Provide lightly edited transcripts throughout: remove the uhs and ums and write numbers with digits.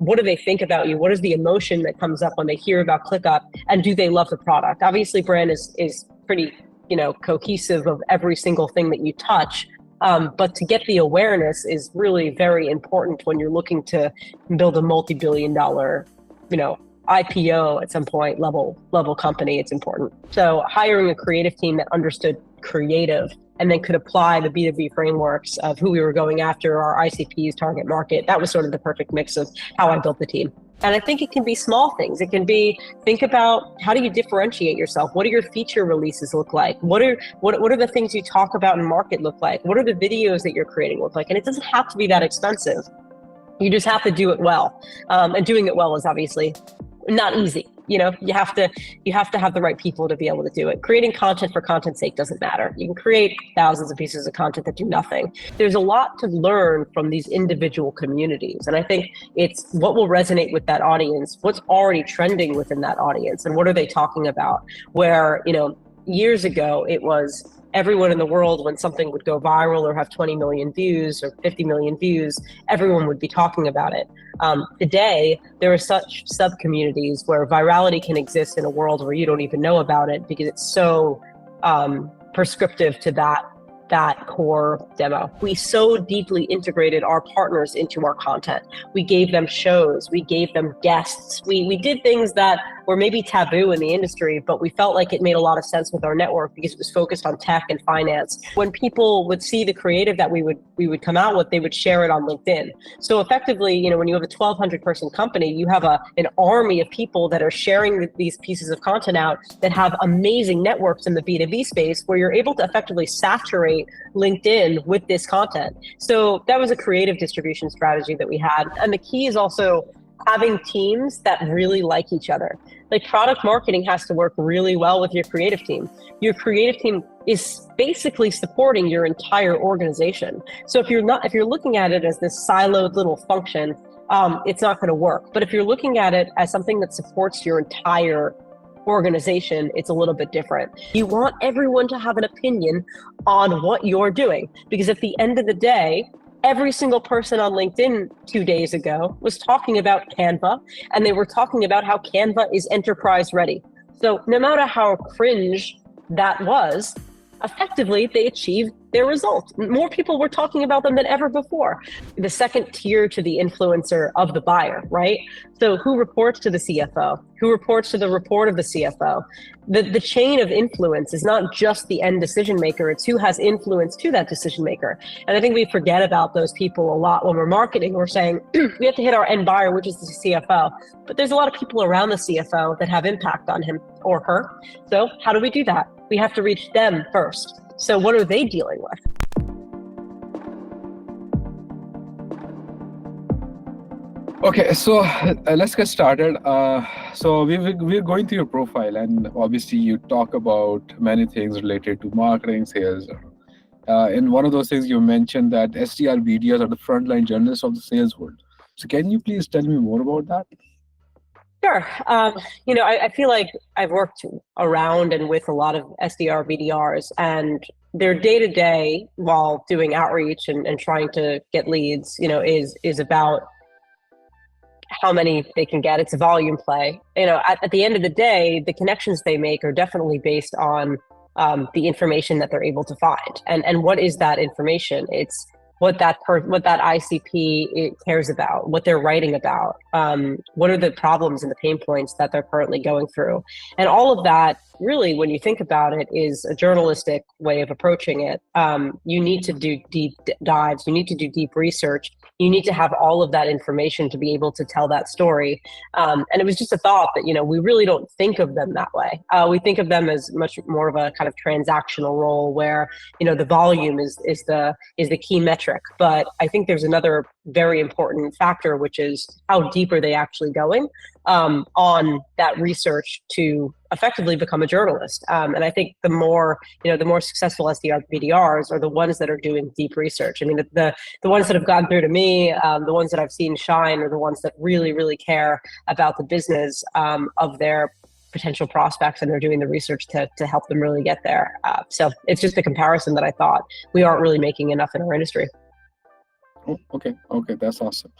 what do they think about you? What is the emotion that comes up when they hear about ClickUp? And do they love the product? Obviously, brand is pretty, cohesive of every single thing that you touch. But to get the awareness is really very important when you're looking to build a multi-billion-dollar, IPO at some point level company. It's important. So hiring a creative team that understood creative and then could apply the B2B frameworks of who we were going after, our ICP's target market. That was sort of the perfect mix of how I built the team. And I think it can be small things. It can be, think about how do you differentiate yourself? What do your feature releases look like? What are the things you talk about in market look like? What are the videos that you're creating look like? And it doesn't have to be that expensive. You just have to do it well. And doing it well is obviously not easy. You have to have the right people to be able to do it. Creating content for content's sake doesn't matter. You can create thousands of pieces of content that do nothing. There's a lot to learn from these individual communities. And I think it's what will resonate with that audience, what's already trending within that audience, and what are they talking about? Where, years ago, it was everyone in the world, when something would go viral or have 20 million views or 50 million views, everyone would be talking about it. Today, there are such sub-communities where virality can exist in a world where you don't even know about it because it's so prescriptive to that core demo. We so deeply integrated our partners into our content. We gave them shows, we gave them guests. We did things that were maybe taboo in the industry, but we felt like it made a lot of sense with our network because it was focused on tech and finance. When people would see the creative that we would come out with, they would share it on LinkedIn. So effectively, when you have a 1,200 person company, you have an army of people that are sharing these pieces of content out that have amazing networks in the B2B space where you're able to effectively saturate LinkedIn with this content. So that was a creative distribution strategy that we had. And the key is also having teams that really like each other. Like product marketing has to work really well with your creative team. Your creative team is basically supporting your entire organization. So if you're looking at it as this siloed little function, it's not going to work. But if you're looking at it as something that supports your entire organization, it's a little bit different. You want everyone to have an opinion on what you're doing, because at the end of the day, every single person on LinkedIn 2 days ago was talking about Canva, and they were talking about how Canva is enterprise ready. So no matter how cringe that was, effectively they achieved their results. More people were talking about them than ever before. The second tier to the influencer of the buyer, right? So who reports to the CFO? Who reports to the report of the CFO? The chain of influence is not just the end decision maker, it's who has influence to that decision maker. And I think we forget about those people a lot when we're marketing. We're saying we have to hit our end buyer, which is the CFO. But there's a lot of people around the CFO that have impact on him or her. So how do we do that? We have to reach them first. So what are they dealing with? Okay, so let's get started. So we're going through your profile, and obviously you talk about many things related to marketing, sales. And one of those things you mentioned that SDR BDRs are the frontline journalists of the sales world. So can you please tell me more about that? Sure. I feel like I've worked around and with a lot of SDR BDRs, and their day-to-day while doing outreach and trying to get leads, is about how many they can get. It's a volume play. At the end of the day, the connections they make are definitely based on the information that they're able to find. And what is that information? It's what that ICP cares about, what they're writing about, what are the problems and the pain points that they're currently going through. And all of that, really, when you think about it, is a journalistic way of approaching it. You need to do deep dives, you need to do deep research, you need to have all of that information to be able to tell that story. And it was just a thought that, we really don't think of them that way. We think of them as much more of a kind of transactional role where, the volume is the key metric. But I think there's another very important factor, which is how deep are they actually going on that research to effectively become a journalist. And I think the more successful SDR BDRs are the ones that are doing deep research. I mean, the ones that have gone through to me, the ones that I've seen shine are the ones that really, really care about the business of their potential prospects, and they're doing the research to help them really get there. So it's just a comparison that I thought we aren't really making enough in our industry. Oh, okay, that's awesome.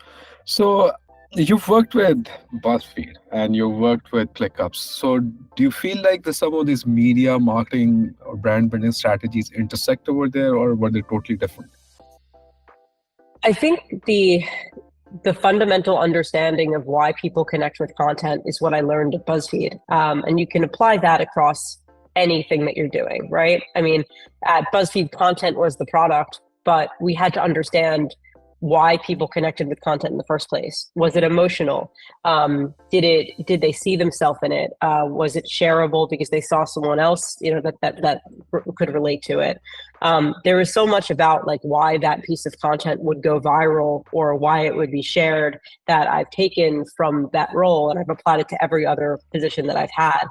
So You've worked with BuzzFeed and you've worked with ClickUp. So do you feel like some of these media marketing or brand building strategies intersect over there, or were they totally different? I think the fundamental understanding of why people connect with content is what I learned at BuzzFeed. And you can apply that across anything that you're doing, right? I mean, at BuzzFeed, content was the product, but we had to understand why people connected with content in the first place. Was it emotional? Did they see themselves in it? Was it shareable because they saw someone else, that could relate to it? There was so much about like why that piece of content would go viral or why it would be shared that I've taken from that role and I've applied it to every other position that I've had.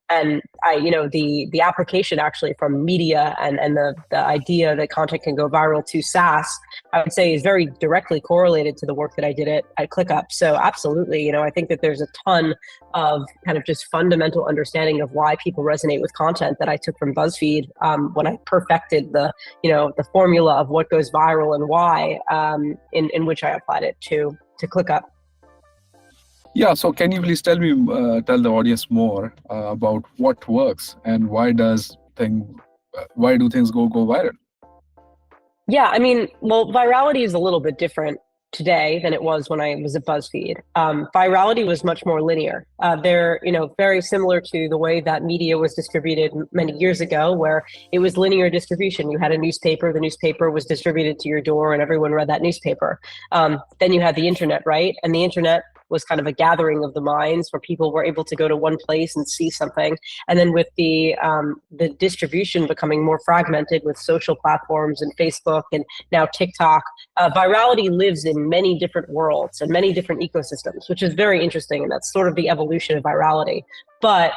And the application actually from media and the idea that content can go viral to SaaS, I would say is very directly correlated to the work that I did at ClickUp. So absolutely, I think that there's a ton of kind of just fundamental understanding of why people resonate with content that I took from BuzzFeed when I perfected the formula of what goes viral and why, in which I applied it to ClickUp. Yeah, so can you please tell the audience more about what works and why do things go viral? Yeah, I mean, well, virality is a little bit different today than it was when I was at BuzzFeed. Virality was much more linear. They're, very similar to the way that media was distributed many years ago, where it was linear distribution. You had a newspaper, the newspaper was distributed to your door and everyone read that newspaper. Then you had the internet, right? And the internet was kind of a gathering of the minds where people were able to go to one place and see something. And then with the distribution becoming more fragmented with social platforms and Facebook and now TikTok, virality lives in many different worlds and many different ecosystems, which is very interesting. And that's sort of the evolution of virality. But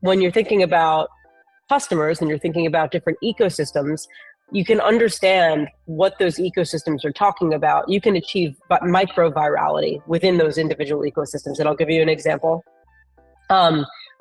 when you're thinking about customers and you're thinking about different ecosystems, you can understand what those ecosystems are talking about. You can achieve micro virality within those individual ecosystems. And I'll give you an example.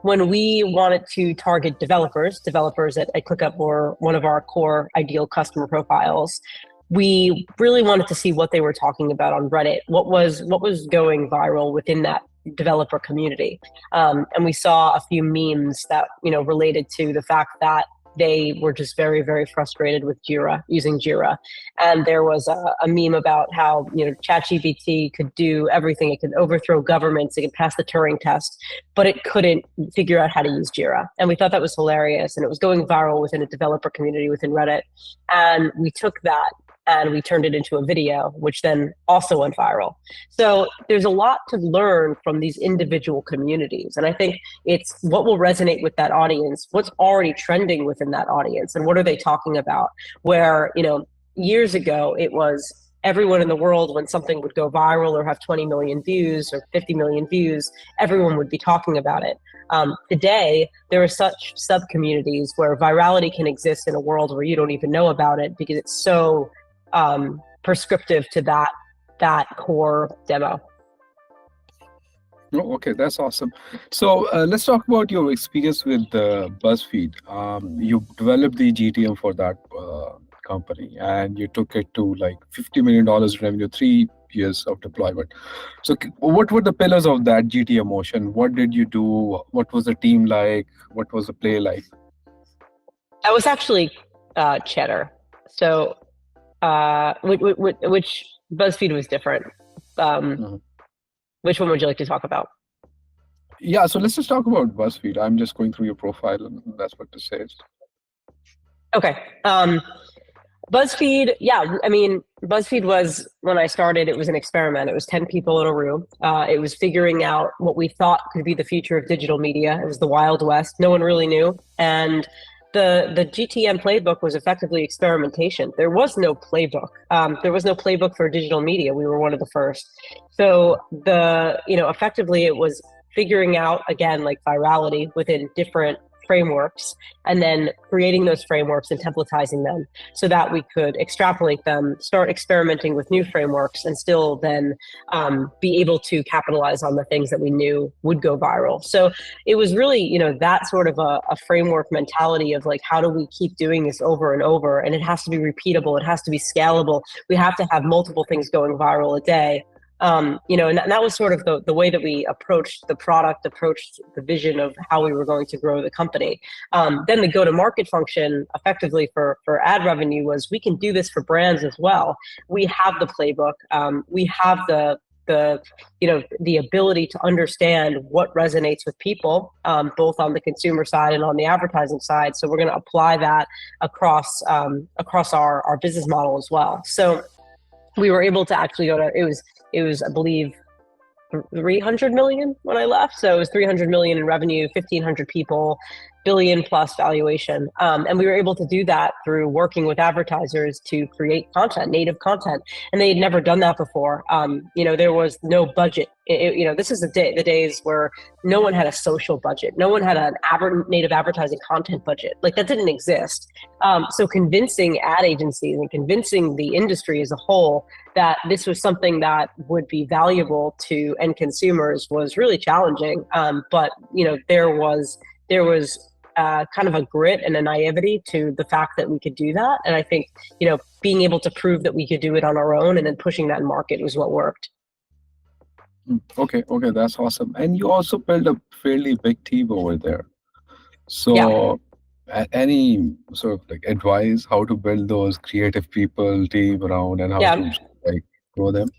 When we wanted to target developers at ClickUp were one of our core ideal customer profiles. We really wanted to see what they were talking about on Reddit. What was going viral within that developer community. And we saw a few memes that, related to the fact that they were just very, very frustrated with Jira, using Jira. And there was a meme about how, ChatGPT could do everything. It could overthrow governments. It could pass the Turing test, but it couldn't figure out how to use Jira. And we thought that was hilarious. And it was going viral within a developer community within Reddit. And we took that and we turned it into a video, which then also went viral. So there's a lot to learn from these individual communities. And I think it's what will resonate with that audience, what's already trending within that audience, and what are they talking about? Where, years ago, it was everyone in the world, when something would go viral or have 20 million views or 50 million views, everyone would be talking about it. Today, there are such sub-communities where virality can exist in a world where you don't even know about it because it's so prescriptive to that core demo. Oh, okay, that's awesome. So let's talk about your experience with BuzzFeed. You developed the GTM for that company, and you took it to like $50 million revenue, 3 years of deployment. So what were the pillars of that GTM motion? What did you do? What was the team like? What was the play like? That was actually Cheddar. So which BuzzFeed was different. Which one would you like to talk about? Yeah, so let's just talk about BuzzFeed. I'm just going through your profile and that's what to say. Okay. BuzzFeed, yeah, I mean, BuzzFeed was, when I started, it was an experiment. It was 10 people in a room. It was figuring out what we thought could be the future of digital media. It was the Wild West. No one really knew. And the GTM playbook was effectively experimentation. There was no playbook. There was no playbook for digital media. We were one of the first. So effectively it was figuring out, again, like virality within different frameworks, and then creating those frameworks and templatizing them so that we could extrapolate them, start experimenting with new frameworks, and still then be able to capitalize on the things that we knew would go viral. So it was really, that sort of a framework mentality of like, how do we keep doing this over and over? And it has to be repeatable. It has to be scalable. We have to have multiple things going viral a day. And that was sort of the way that we approached the product, approached the vision of how we were going to grow the company. Then the go-to-market function effectively for ad revenue was, we can do this for brands as well. We have the playbook. We have the ability to understand what resonates with people, both on the consumer side and on the advertising side. So we're going to apply that across our business model as well. So we were able to actually go to, it was, I believe, 300 million when I left. So it was 300 million in revenue, 1,500 people, billion plus valuation. And we were able to do that through working with advertisers to create content, native content. And they had never done that before. There was no budget. This is the days where no one had a social budget. No one had an native advertising content budget. Like, that didn't exist. So convincing ad agencies and convincing the industry as a whole that this was something that would be valuable to end consumers was really challenging. But there was kind of a grit and a naivety to the fact that we could do that. And I think, being able to prove that we could do it on our own and then pushing that in market was what worked. Okay, that's awesome. And you also built a fairly big team over there. So any sort of like advice how to build those creative people team around and how to like grow them?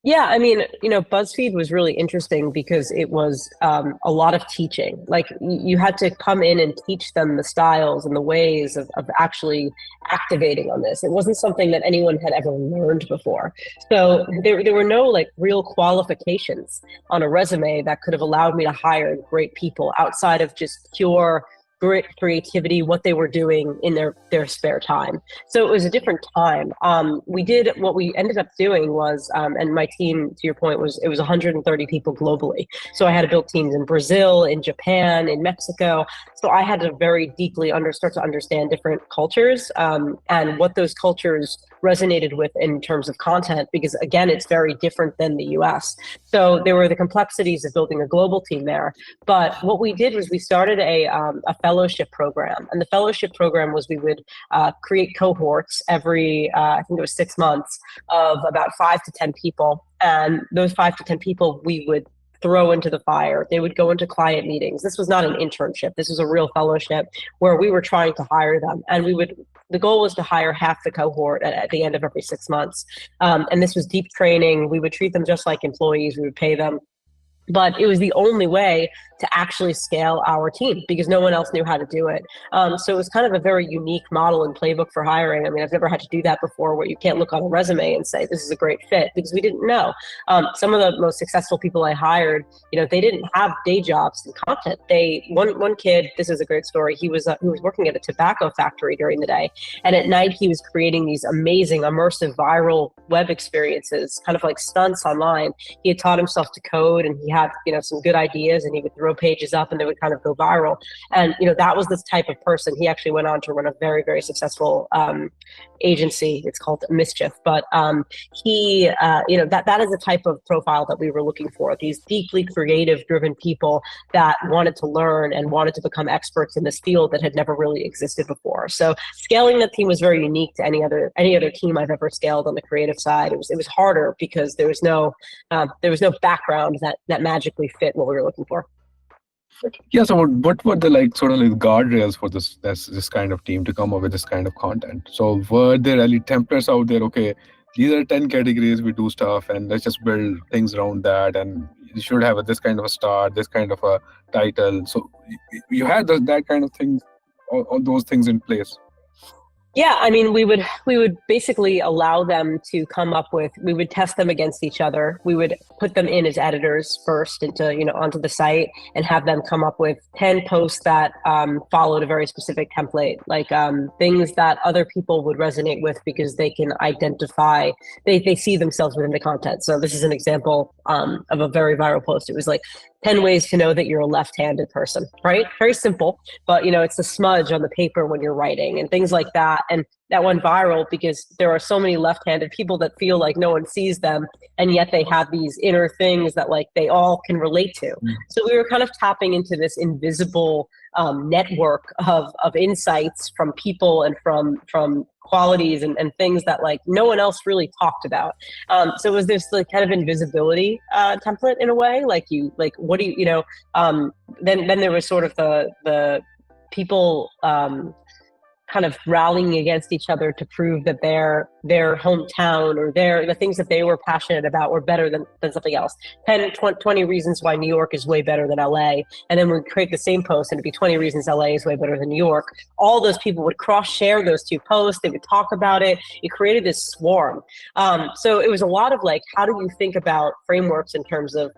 Yeah, I mean, BuzzFeed was really interesting because it was a lot of teaching. Like, you had to come in and teach them the styles and the ways of actually activating on this. It wasn't something that anyone had ever learned before. So there were no like real qualifications on a resume that could have allowed me to hire great people outside of just pure grit, creativity, what they were doing in their spare time. So it was a different time. What we ended up doing was, and my team, to your point, it was 130 people globally. So I had to build teams in Brazil, in Japan, in Mexico. So I had to very deeply start to understand different cultures, and what those cultures resonated with in terms of content, because again, it's very different than the US. So there were the complexities of building a global team there. But what we did was we started a fellowship program. And the fellowship program was, we would create cohorts every, I think it was 6 months, of about 5 to 10 people. And those 5 to 10 people we would throw into the fire. They would go into client meetings. This was not an internship. This was a real fellowship where we were trying to hire them. And the goal was to hire half the cohort at the end of every 6 months. And this was deep training. We would treat them just like employees. We would pay them. But it was the only way to actually scale our team because no one else knew how to do it. So it was kind of a very unique model and playbook for hiring. I mean, I've never had to do that before, where you can't look on a resume and say, this is a great fit, because we didn't know. Some of the most successful people I hired, they didn't have day jobs in content. One kid, this is a great story. He was working at a tobacco factory during the day. And at night, he was creating these amazing, immersive, viral web experiences, kind of like stunts online. He had taught himself to code, and he had, some good ideas, and he would throw pages up and they would kind of go viral. And, that was this type of person. He actually went on to run a very, very successful agency. It's called Mischief. But he, that is the type of profile that we were looking for. These deeply creative driven people that wanted to learn and wanted to become experts in this field that had never really existed before. So scaling that team was very unique to any other team I've ever scaled on the creative side. It was harder because there was no background that magically fit what we were looking for. Yeah, so what were the sort of guardrails for this kind of team to come up with this kind of content? So were there any templates out there? Okay, these are 10 categories we do stuff, and let's just build things around that, and you should have this kind of a start, this kind of a title. So you had that kind of things, all those things in place. Yeah, I mean, we would basically allow them to come up with, we would test them against each other. We would put them in as editors first onto the site, and have them come up with 10 posts that followed a very specific template, like things that other people would resonate with because they can identify, they see themselves within the content. So this is an example of a very viral post. It was like 10 ways to know that you're a left-handed person, right? Very simple, but it's the smudge on the paper when you're writing and things like that. And that went viral because there are so many left-handed people that feel like no one sees them, and yet they have these inner things that they all can relate to. So we were kind of tapping into this invisible network of insights from people and from qualities and things that like no one else really talked about. So it was this like kind of invisibility template in a way, like what do then there was sort of the people kind of rallying against each other to prove that their hometown or the things that they were passionate about were better than something else. 20 reasons why New York is way better than LA. And then we'd create the same post and it'd be 20 reasons LA is way better than New York. All those people would cross-share those two posts. They would talk about it. It created this swarm. So it was a lot of like, how do you think about frameworks in terms of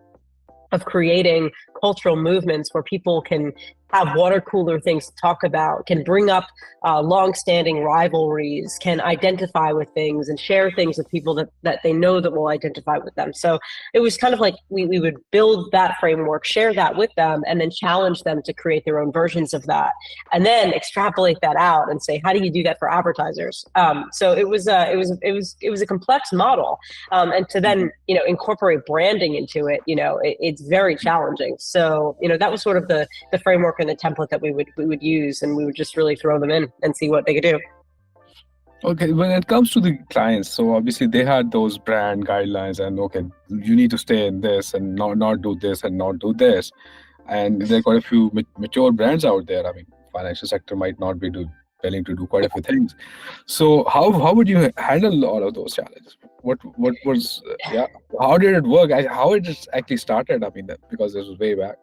creating cultural movements where people can have water cooler things to talk about, can bring up long-standing rivalries, can identify with things and share things with people that they know that will identify with them. So it was kind of like we would build that framework, share that with them, and then challenge them to create their own versions of that, and then extrapolate that out and say, how do you do that for advertisers? So it was a complex model, and to then incorporate branding into it, it's very challenging. So that was sort of the framework and the template that we would use, and we would just really throw them in and see what they could do. Okay, when it comes to the clients, so obviously they had those brand guidelines and okay, you need to stay in this and not do this and not do this. And there are quite a few mature brands out there. I mean, financial sector might not be willing to do quite a few things. So how would you handle all of those challenges? What was how did it work? How it just actually started? I mean, because this was way back.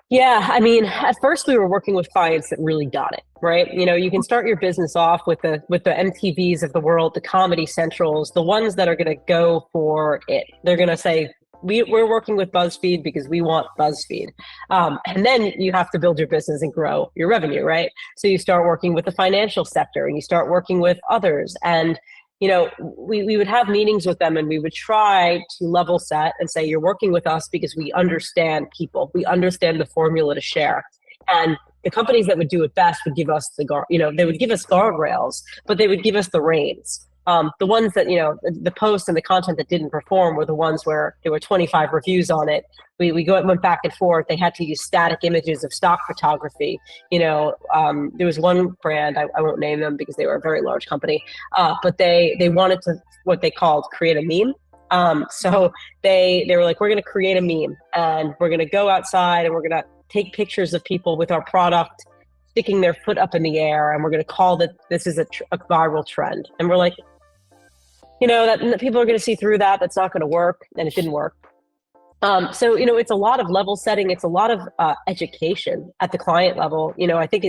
Yeah, I mean, at first we were working with clients that really got it, right? You can start your business off with the MTVs of the world, the Comedy Centrals, the ones that are going to go for it. They're going to say, we're working with BuzzFeed because we want BuzzFeed. And then you have to build your business and grow your revenue, right? So you start working with the financial sector and you start working with others. And we would have meetings with them and we would try to level set and say, you're working with us because we understand people. We understand the formula to share. And the companies that would do it best would give us they would give us guardrails, but they would give us the reins. The ones that, the posts and the content that didn't perform were the ones where there were 25 reviews on it. We went back and forth. They had to use static images of stock photography. There was one brand, I won't name them because they were a very large company, but they wanted to, what they called, create a meme. So they were like, we're going to create a meme and we're going to go outside and we're going to take pictures of people with our product sticking their foot up in the air, and we're going to call that this is a viral trend. And we're like, that people are going to see through that. That's not going to work. And it didn't work. So, it's a lot of level setting. It's a lot of education at the client level. I think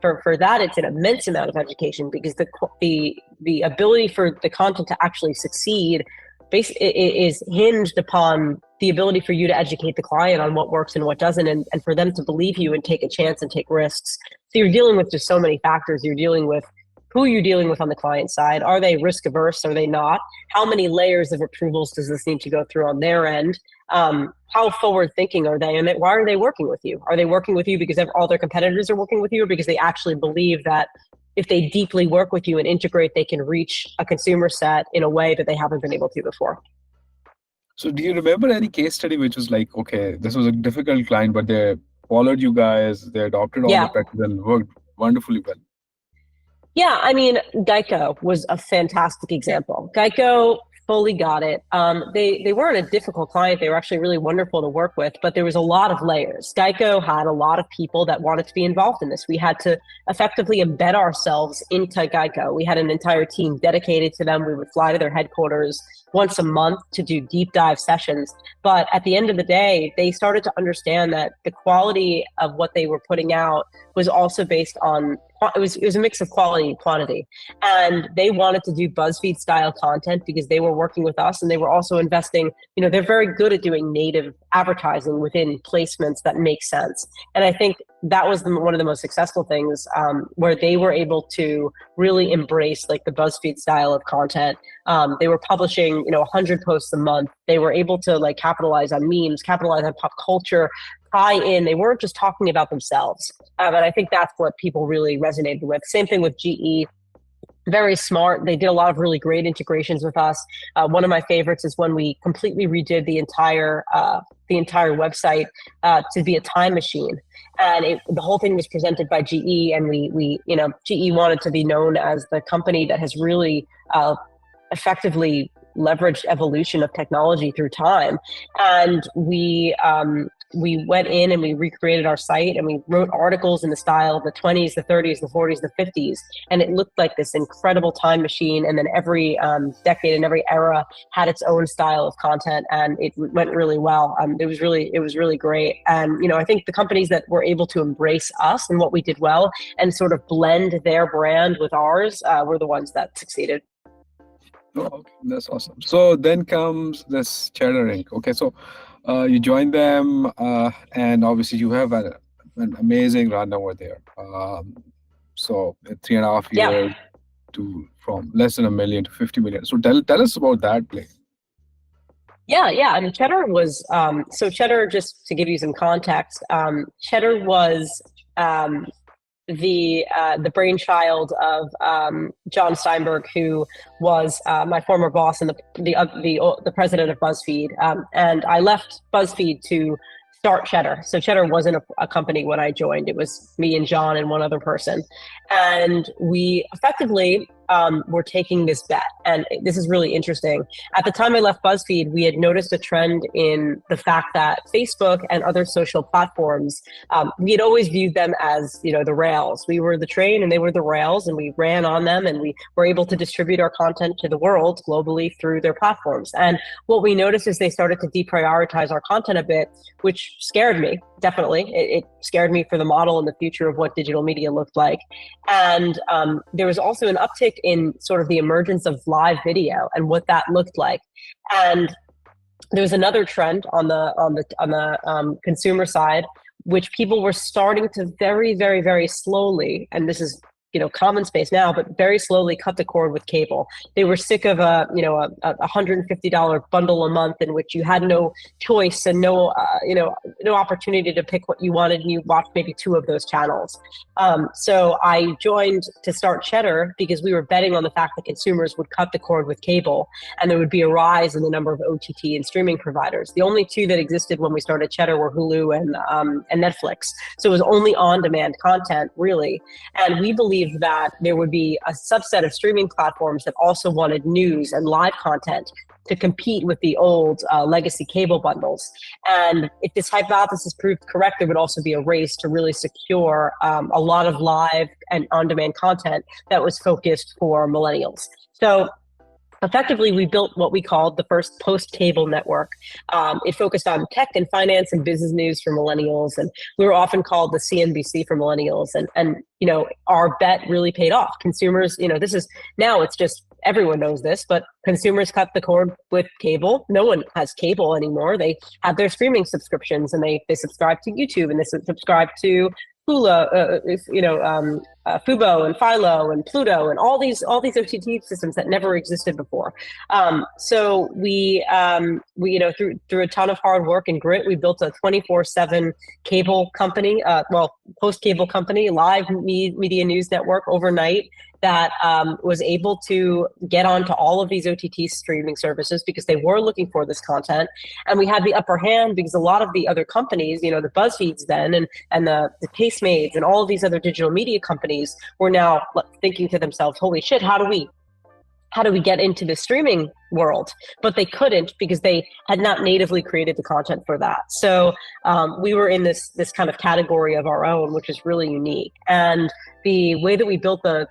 for that, it's an immense amount of education because the ability for the content to actually succeed is hinged upon the ability for you to educate the client on what works and what doesn't, and for them to believe you and take a chance and take risks. So you're dealing with just so many factors. You're dealing with who you're dealing with on the client side. Are they risk averse? Are they not? How many layers of approvals does this need to go through on their end? How forward thinking are they? And why are they working with you? Are they working with you because all their competitors are working with you, or because they actually believe that if they deeply work with you and integrate, they can reach a consumer set in a way that they haven't been able to before? So do you remember any case study which was like, okay, this was a difficult client, but they followed you guys, they adopted all the practices and worked wonderfully well? Yeah, I mean, Geico was a fantastic example. Geico fully got it. They weren't a difficult client. They were actually really wonderful to work with, but there was a lot of layers. Geico had a lot of people that wanted to be involved in this. We had to effectively embed ourselves into Geico. We had an entire team dedicated to them. We would fly to their headquarters once a month to do deep dive sessions. But at the end of the day, they started to understand that the quality of what they were putting out was also based on, it was a mix of quality and quantity. And they wanted to do BuzzFeed style content because they were working with us, and they were also investing, they're very good at doing native advertising within placements that make sense. And I think that was one of the most successful things, where they were able to really embrace like the BuzzFeed style of content. They were publishing, 100 posts a month. They were able to like capitalize on memes, capitalize on pop culture, tie in. They weren't just talking about themselves. And I think that's what people really resonated with. Same thing with GE. very smart. They did a lot of really great integrations with us. One of my favorites is when we completely redid the entire website to be a time machine, and the whole thing was presented by GE, and we GE wanted to be known as the company that has really effectively leveraged evolution of technology through time, and we went in and we recreated our site, and we wrote articles in the style of the 20s, the 30s, the 40s, the 50s. And it looked like this incredible time machine. And then every decade and every era had its own style of content, and it went really well. It was really great. And, I think the companies that were able to embrace us and what we did well and sort of blend their brand with ours were the ones that succeeded. Oh, okay. That's awesome. So then comes this Cheddar Inc. Okay, so you join them, and obviously you have an amazing run over there. So 3.5 years from less than $1 million to 50 million. So tell us about that play. Yeah. I mean, Cheddar was so Cheddar. Just to give you some context, Cheddar was the brainchild of John Steinberg, who was my former boss and the president of BuzzFeed. And I left BuzzFeed to start Cheddar. So Cheddar wasn't a company when I joined. It was me and John and one other person. And we effectively were taking this bet. And this is really interesting. At the time I left BuzzFeed, we had noticed a trend in the fact that Facebook and other social platforms, we had always viewed them as, the rails. We were the train and they were the rails, and we ran on them, and we were able to distribute our content to the world globally through their platforms. And what we noticed is they started to deprioritize our content a bit, which scared me, definitely. It scared me for the model and the future of what digital media looked like. And there was also an uptick in sort of the emergence of live video and what that looked like. And there was another trend on the consumer side, which people were starting to very, very, very slowly, and this is common space now, but very slowly cut the cord with cable. They were sick of a $150 bundle a month in which you had no choice and no opportunity to pick what you wanted, and you watched maybe 2 of those channels. So I joined to start Cheddar because we were betting on the fact that consumers would cut the cord with cable, and there would be a rise in the number of OTT and streaming providers. The only 2 that existed when we started Cheddar were Hulu and Netflix. So it was only on-demand content, really. And we believed that there would be a subset of streaming platforms that also wanted news and live content to compete with the old legacy cable bundles. And if this hypothesis proved correct, there would also be a race to really secure a lot of live and on-demand content that was focused for millennials. So effectively, we built what we called the first post-cable network. It focused on tech and finance and business news for millennials, and we were often called the CNBC for millennials. And our bet really paid off. Consumers, it's just everyone knows this, but consumers cut the cord with cable. No one has cable anymore. They have their streaming subscriptions, and they subscribe to YouTube, and they subscribe to Hulu, Fubo and Philo and Pluto and all these OTT systems that never existed before. So we through a ton of hard work and grit, we built a 24/7 cable company, post-cable company, live media news network overnight that was able to get onto all of these OTT streaming services because they were looking for this content. And we had the upper hand because a lot of the other companies, the BuzzFeeds then and the Pacemates and all of these other digital media companies were now thinking to themselves, holy shit, how do we get into the streaming world? But they couldn't because they had not natively created the content for that. So we were in this kind of category of our own, which is really unique. And the way that we built the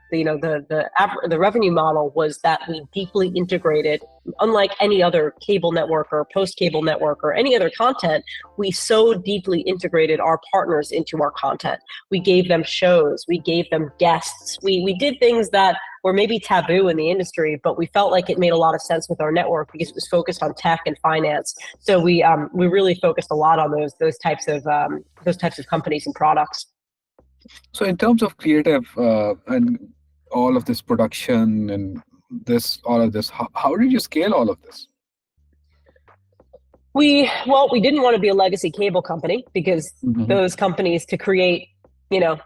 revenue model was that we deeply integrated, unlike any other cable network or post-cable network or any other content, we so deeply integrated our partners into our content. We gave them shows, we gave them guests, we did things that were maybe taboo in the industry, but we felt like it made a lot of sense with our network because it was focused on tech and finance. So we really focused a lot on those types of companies and products. So in terms of creative and all of this production and all of this, how did you scale all of this? We didn't want to be a legacy cable company because those companies, to create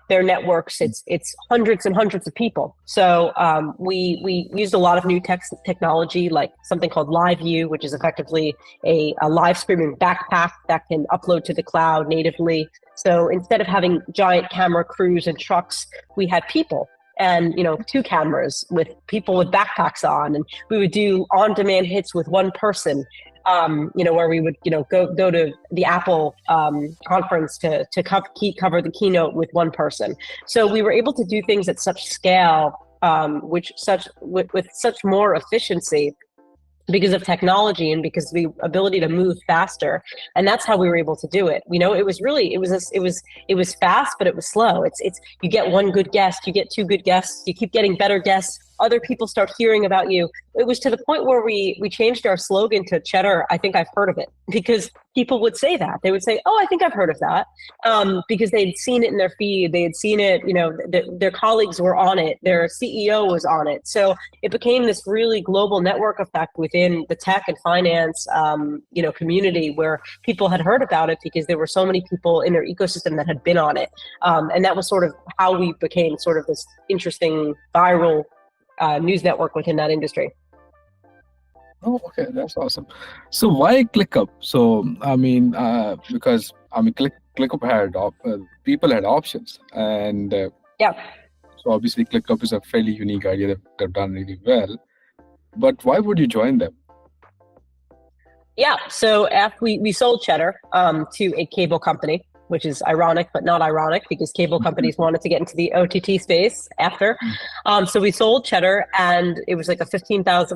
their networks, it's hundreds and hundreds of people. So we used a lot of new technology, like something called Live View, which is effectively a live streaming backpack that can upload to the cloud natively. So instead of having giant camera crews and trucks, we had people and, 2 cameras with people with backpacks on, and we would do on-demand hits with one person. Where we would, go to the Apple conference to cover the keynote with one person. So we were able to do things at such scale, with such more efficiency because of technology and because the ability to move faster. And that's how we were able to do it. It was fast, but it was slow. It's you get one good guest, you get 2 good guests, you keep getting better guests. Other people start hearing about you. It was to the point where we changed our slogan to Cheddar, I think I've heard of it, because people would say that. They would say, oh, I think I've heard of that, because they'd seen it in their feed. They had seen it, their colleagues were on it. Their CEO was on it. So it became this really global network effect within the tech and finance, community, where people had heard about it because there were so many people in their ecosystem that had been on it. And that was sort of how we became sort of this interesting viral news network within that industry. Oh, okay, that's awesome. So why ClickUp? So because ClickUp had people had options, and yeah. So obviously ClickUp is a fairly unique idea that they've done really well. But why would you join them? Yeah, so after we sold Cheddar to a cable company, which is ironic, but not ironic, because cable companies wanted to get into the OTT space after. So we sold Cheddar, and it was like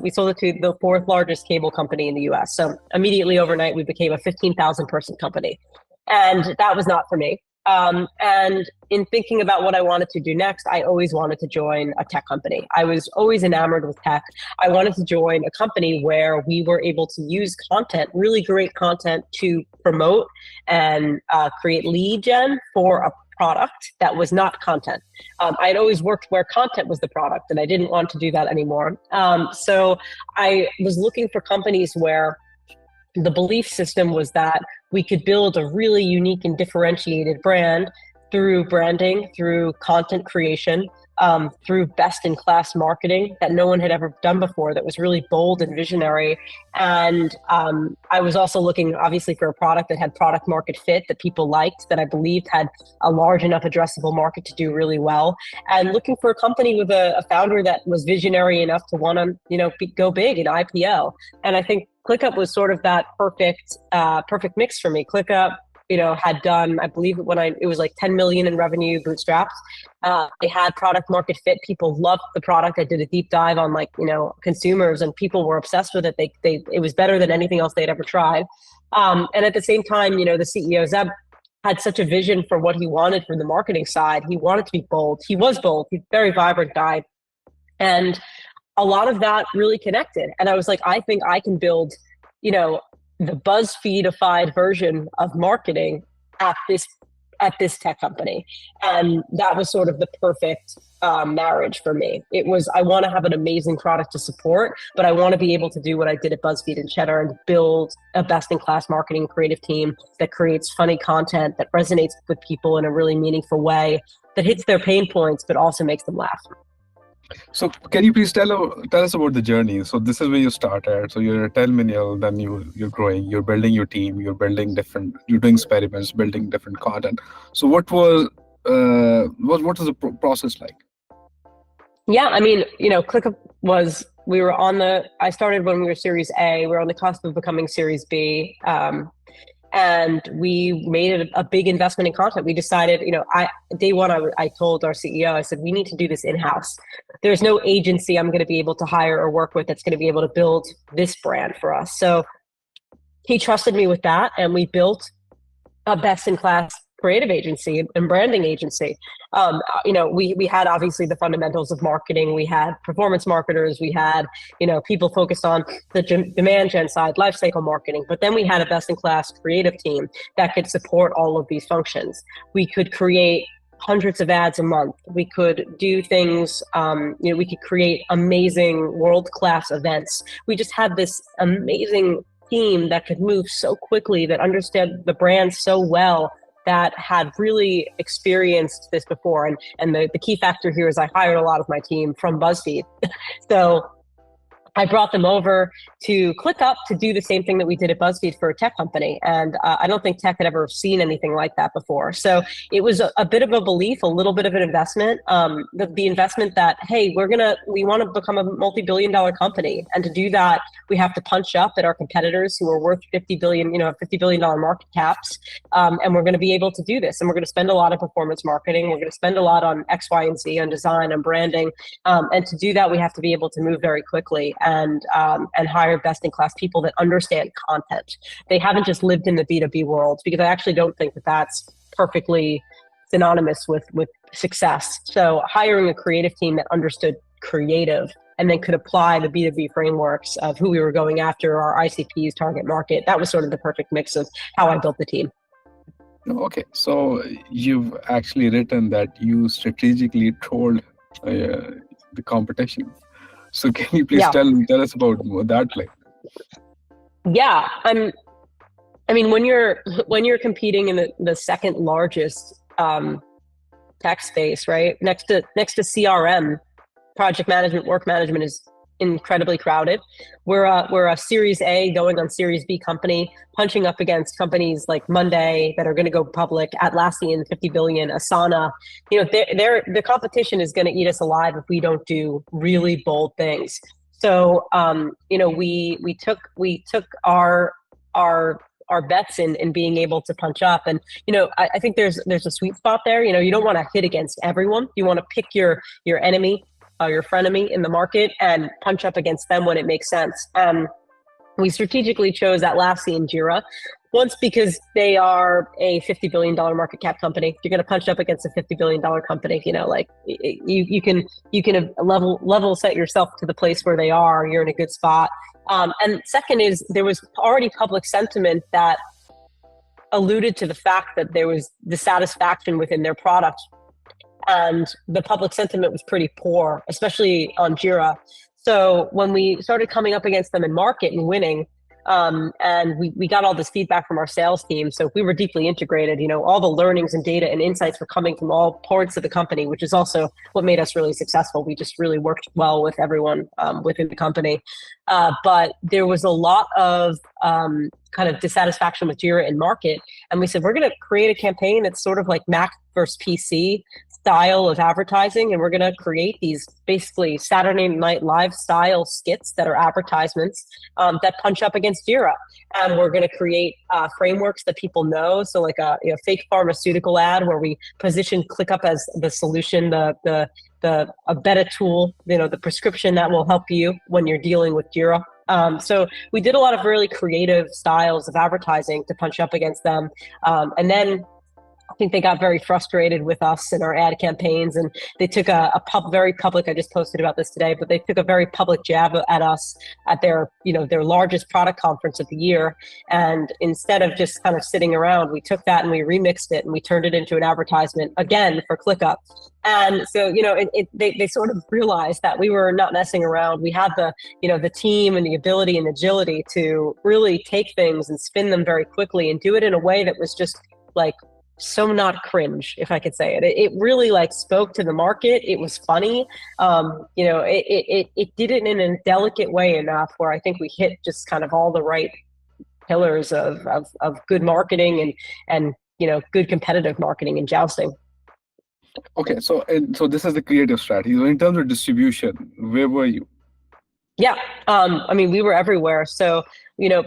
we sold it to the 4th largest cable company in the US. So immediately overnight, we became a 15,000 person company. And that was not for me. And in thinking about what I wanted to do next, I always wanted to join a tech company. I was always enamored with tech. I wanted to join a company where we were able to use content, really great content, to promote and create lead gen for a product that was not content. I had always worked where content was the product, and I didn't want to do that anymore. So I was looking for companies where the belief system was that we could build a really unique and differentiated brand through branding, through content creation, through best-in-class marketing that no one had ever done before, that was really bold and visionary. And I was also looking, obviously, for a product that had product market fit, that people liked, that I believed had a large enough addressable market to do really well, and looking for a company with a founder that was visionary enough to want to, go big in IPO. And I think ClickUp was sort of that perfect mix for me. ClickUp, had done, I believe it was like 10 million in revenue bootstrapped. They had product market fit. People loved the product. I did a deep dive on consumers, and people were obsessed with it. It was better than anything else they'd ever tried. And at the same time, the CEO, Zeb, had such a vision for what he wanted from the marketing side. He wanted to be bold. He was bold. He's a very vibrant guy. And a lot of that really connected. And I was like, I think I can build, the BuzzFeedified version of marketing at this tech company. And that was sort of the perfect marriage for me. It was, I want to have an amazing product to support, but I want to be able to do what I did at BuzzFeed and Cheddar and build a best-in-class marketing creative team that creates funny content that resonates with people in a really meaningful way, that hits their pain points, but also makes them laugh. So can you please tell us about the journey? So this is where you started. So you're a 10 million, then you're growing, you're building your team, you're doing experiments, building different content. So what was the process like? Yeah, ClickUp was, I started when we were Series A. We were on the cusp of becoming Series B. And we made a big investment in content. We decided, day one, I told our CEO, I said, we need to do this in-house. There's no agency I'm going to be able to hire or work with that's going to be able to build this brand for us. So he trusted me with that, and we built a best-in-class creative agency and branding agency. We had obviously the fundamentals of marketing. We had performance marketers. We had, people focused on the demand gen side, lifecycle marketing. But then we had a best-in-class creative team that could support all of these functions. We could create hundreds of ads a month. We could do things, we could create amazing world-class events. We just had this amazing team that could move so quickly, that understood the brand so well, that had really experienced this before. And the key factor here is I hired a lot of my team from BuzzFeed. So I brought them over to ClickUp to do the same thing that we did at BuzzFeed for a tech company. And I don't think tech had ever seen anything like that before. So it was a bit of a belief, a little bit of an investment, the investment that, hey, we want to become a multi-billion-dollar company. And to do that, we have to punch up at our competitors who are worth $50 billion market caps. And we're going to be able to do this. And we're going to spend a lot of performance marketing. We're going to spend a lot on X, Y, and Z, on design, on branding. And to do that, we have to be able to move very quickly and hire best-in-class people that understand content. They haven't just lived in the B2B world, because I actually don't think that that's perfectly synonymous with success. So hiring a creative team that understood creative and then could apply the B2B frameworks of who we were going after, our ICPs, target market, that was sort of the perfect mix of how I built the team. Okay, so you've actually written that you strategically trolled the competition. So can you please tell us about that? Yeah, I mean, when you're competing in the second largest tech space, right, next to CRM, project management, work management is incredibly crowded. We're a Series A going on Series B company, punching up against companies like Monday that are going to go public, Atlassian, 50 billion, Asana. The competition is going to eat us alive if we don't do really bold things. So, we took our bets in being able to punch up. And, I think there's a sweet spot there. You don't want to hit against everyone. You want to pick your enemy, your frenemy in the market, and punch up against them when it makes sense. We strategically chose Atlassian Jira, once because they are a $50 billion market cap company. You're going to punch up against a $50 billion company. You can level set yourself to the place where they are. You're in a good spot. And second is there was already public sentiment that alluded to the fact that there was dissatisfaction within their product. And the public sentiment was pretty poor, especially on Jira. So when we started coming up against them in market and winning, and we got all this feedback from our sales team. So we were deeply integrated, all the learnings and data and insights were coming from all parts of the company, which is also what made us really successful. We just really worked well with everyone within the company. But there was a lot of kind of dissatisfaction with Jira in market. And we said, we're going to create a campaign that's sort of like Mac versus PC style of advertising. And we're going to create these basically Saturday Night Live style skits that are advertisements that punch up against Jira. And we're going to create frameworks that people know. So like a fake pharmaceutical ad where we position ClickUp as the solution, a better tool, the prescription that will help you when you're dealing with Jira. So we did a lot of really creative styles of advertising to punch up against them. And then I think they got very frustrated with us and our ad campaigns, and they took very public, I just posted about this today, but they took a very public jab at us at their largest product conference of the year. And instead of just kind of sitting around, we took that and we remixed it and we turned it into an advertisement again for ClickUp. And so, they sort of realized that we were not messing around. We had the team and the ability and agility to really take things and spin them very quickly and do it in a way that was just like, so not cringe, if I could say it. It really spoke to the market. It was funny. It did it in a delicate way enough where I think we hit just kind of all the right pillars of good marketing and good competitive marketing and jousting. Okay, so this is the creative strategy. In terms of distribution, where were you? Yeah, we were everywhere. So,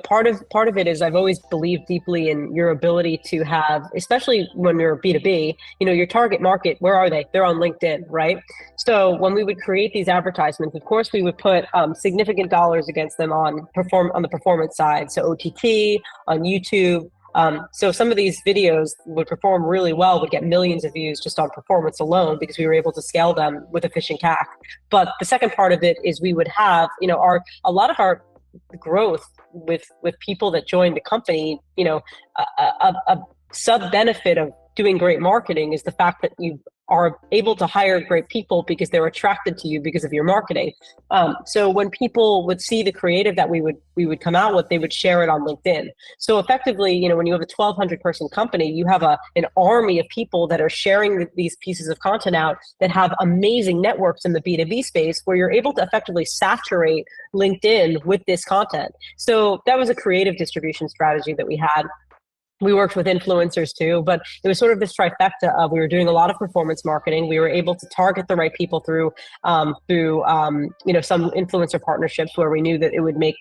part of it is I've always believed deeply in your ability to have, especially when you're B2B, your target market, where are they? They're on LinkedIn, right? So when we would create these advertisements, of course, we would put significant dollars against them on the performance side. So OTT, on YouTube. So some of these videos would perform really well, would get millions of views just on performance alone because we were able to scale them with efficient CAC. But the second part of it is we would have, a lot of our growth with people that joined the company, a sub benefit of doing great marketing is the fact that you are able to hire great people because they're attracted to you because of your marketing. So when people would see the creative that we would come out with, they would share it on LinkedIn. So effectively, when you have a 1,200 person company, you have an army of people that are sharing these pieces of content out that have amazing networks in the B2B space where you're able to effectively saturate LinkedIn with this content. So that was a creative distribution strategy that we had. We worked with influencers too, but it was sort of this trifecta of we were doing a lot of performance marketing. We were able to target the right people through some influencer partnerships where we knew that it would make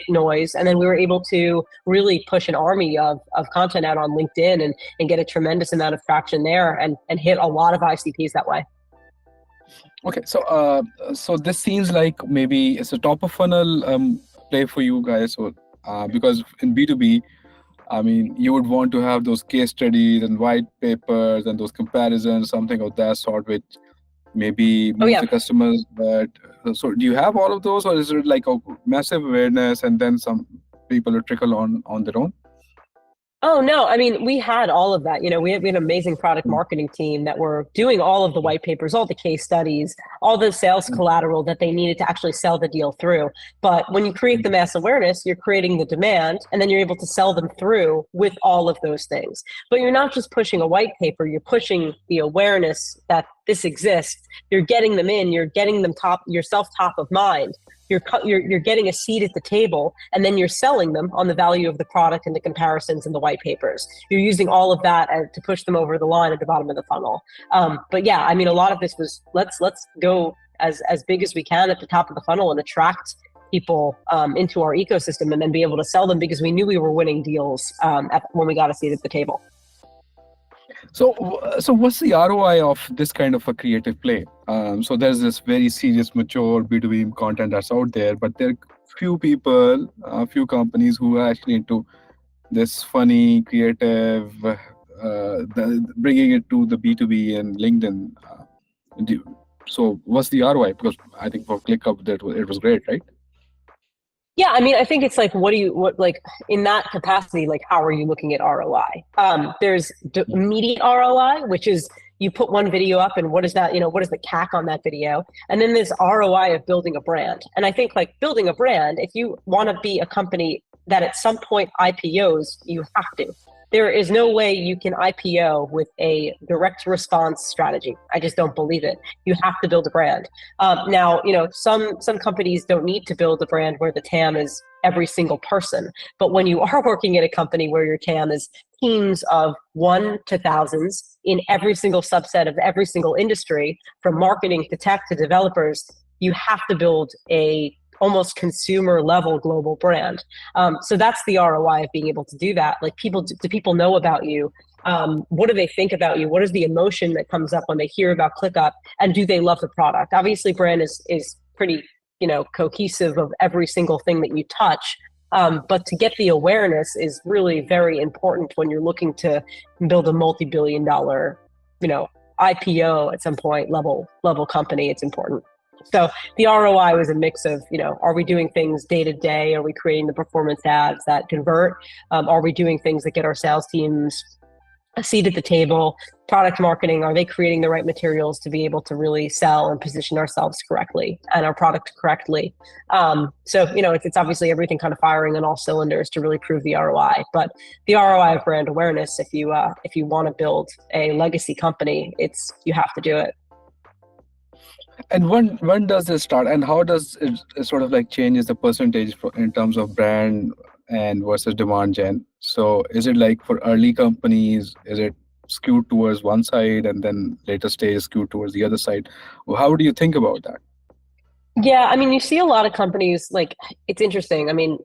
noise, and then we were able to really push an army of content out on LinkedIn and get a tremendous amount of traction there and hit a lot of ICPs that way. Okay, so this seems like maybe it's a top of funnel play for you guys, so because in B2B. I mean, you would want to have those case studies and white papers and those comparisons, something of that sort, which maybe move the customers. But so, do you have all of those, or is it like a massive awareness and then some people will trickle on their own? Oh, no. I mean, we had all of that. We had an amazing product marketing team that were doing all of the white papers, all the case studies, all the sales collateral that they needed to actually sell the deal through. But when you create the mass awareness, you're creating the demand, and then you're able to sell them through with all of those things. But you're not just pushing a white paper, you're pushing the awareness that this exists. You're getting them in, you're getting them yourself top of mind. You're getting a seat at the table, and then you're selling them on the value of the product and the comparisons and the white papers. You're using all of that to push them over the line at the bottom of the funnel. But yeah, I mean, a lot of this was let's go as big as we can at the top of the funnel and attract people into our ecosystem, and then be able to sell them because we knew we were winning deals when we got a seat at the table. So what's the ROI of this kind of a creative play? So there's this very serious, mature B2B content that's out there, but there are few people, few companies who are actually into this funny, creative, bringing it to the B2B and LinkedIn. So what's the ROI? Because I think for ClickUp, it was great, right? Yeah, I mean, I think it's like, in that capacity, like, how are you looking at ROI? There's immediate ROI, which is you put one video up and what is that, what is the CAC on that video? And then there's ROI of building a brand. And I think like building a brand, if you want to be a company that at some point IPOs, you have to. There is no way you can IPO with a direct response strategy. I just don't believe it. You have to build a brand. Now, some companies don't need to build a brand where the TAM is every single person. But when you are working at a company where your TAM is teams of 1 to thousands in every single subset of every single industry, from marketing to tech to developers, you have to build a almost consumer level global brand. So that's the ROI of being able to do that. Like, do people know about you? What do they think about you? What is the emotion that comes up when they hear about ClickUp? And do they love the product? Obviously, brand is pretty, cohesive of every single thing that you touch. But to get the awareness is really very important when you're looking to build a multi-billion-dollar, IPO at some point level company. It's important. So the ROI was a mix of, are we doing things day to day? Are we creating the performance ads that convert? Are we doing things that get our sales teams a seat at the table? Product marketing, are they creating the right materials to be able to really sell and position ourselves correctly and our product correctly? So, it's obviously everything kind of firing on all cylinders to really prove the ROI. But the ROI of brand awareness, if you want to build a legacy company, you have to do it. And when does this start, and how does it sort of like changes the percentage in terms of brand and versus demand gen? So is it like for early companies, is it skewed towards one side and then later stage skewed towards the other side? Well, how do you think about that? Yeah, I mean, you see a lot of companies, like, it's interesting. I mean,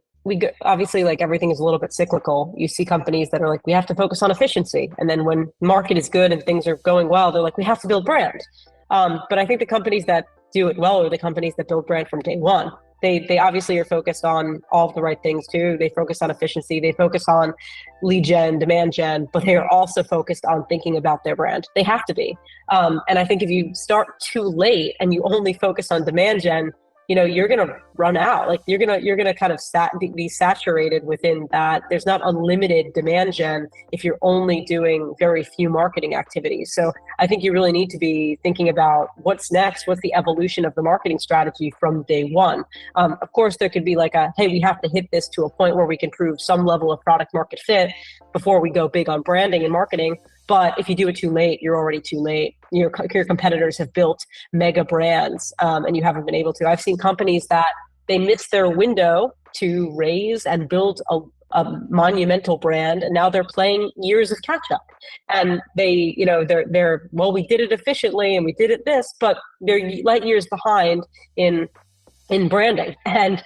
obviously, like, everything is a little bit cyclical. You see companies that are like, we have to focus on efficiency. And then when market is good and things are going well, they're like, we have to build brand. But I think the companies that do it well are the companies that build brand from day one. They obviously are focused on all of the right things too. They focus on efficiency. They focus on lead gen, demand gen, but they are also focused on thinking about their brand. They have to be. And I think if you start too late and you only focus on demand gen, you're going to run out. Like you're going to kind of be saturated within that. There's not unlimited demand gen if you're only doing very few marketing activities. So I think you really need to be thinking about what's next, what's the evolution of the marketing strategy from day one. Of course, there could be like hey, we have to hit this to a point where we can prove some level of product market fit before we go big on branding and marketing. But if you do it too late, you're already too late. Your competitors have built mega brands, and you haven't been able to. I've seen companies that they missed their window to raise and build a monumental brand, and now they're playing years of catch up. And they're well, we did it efficiently and we did it this, but they're light years behind in branding, and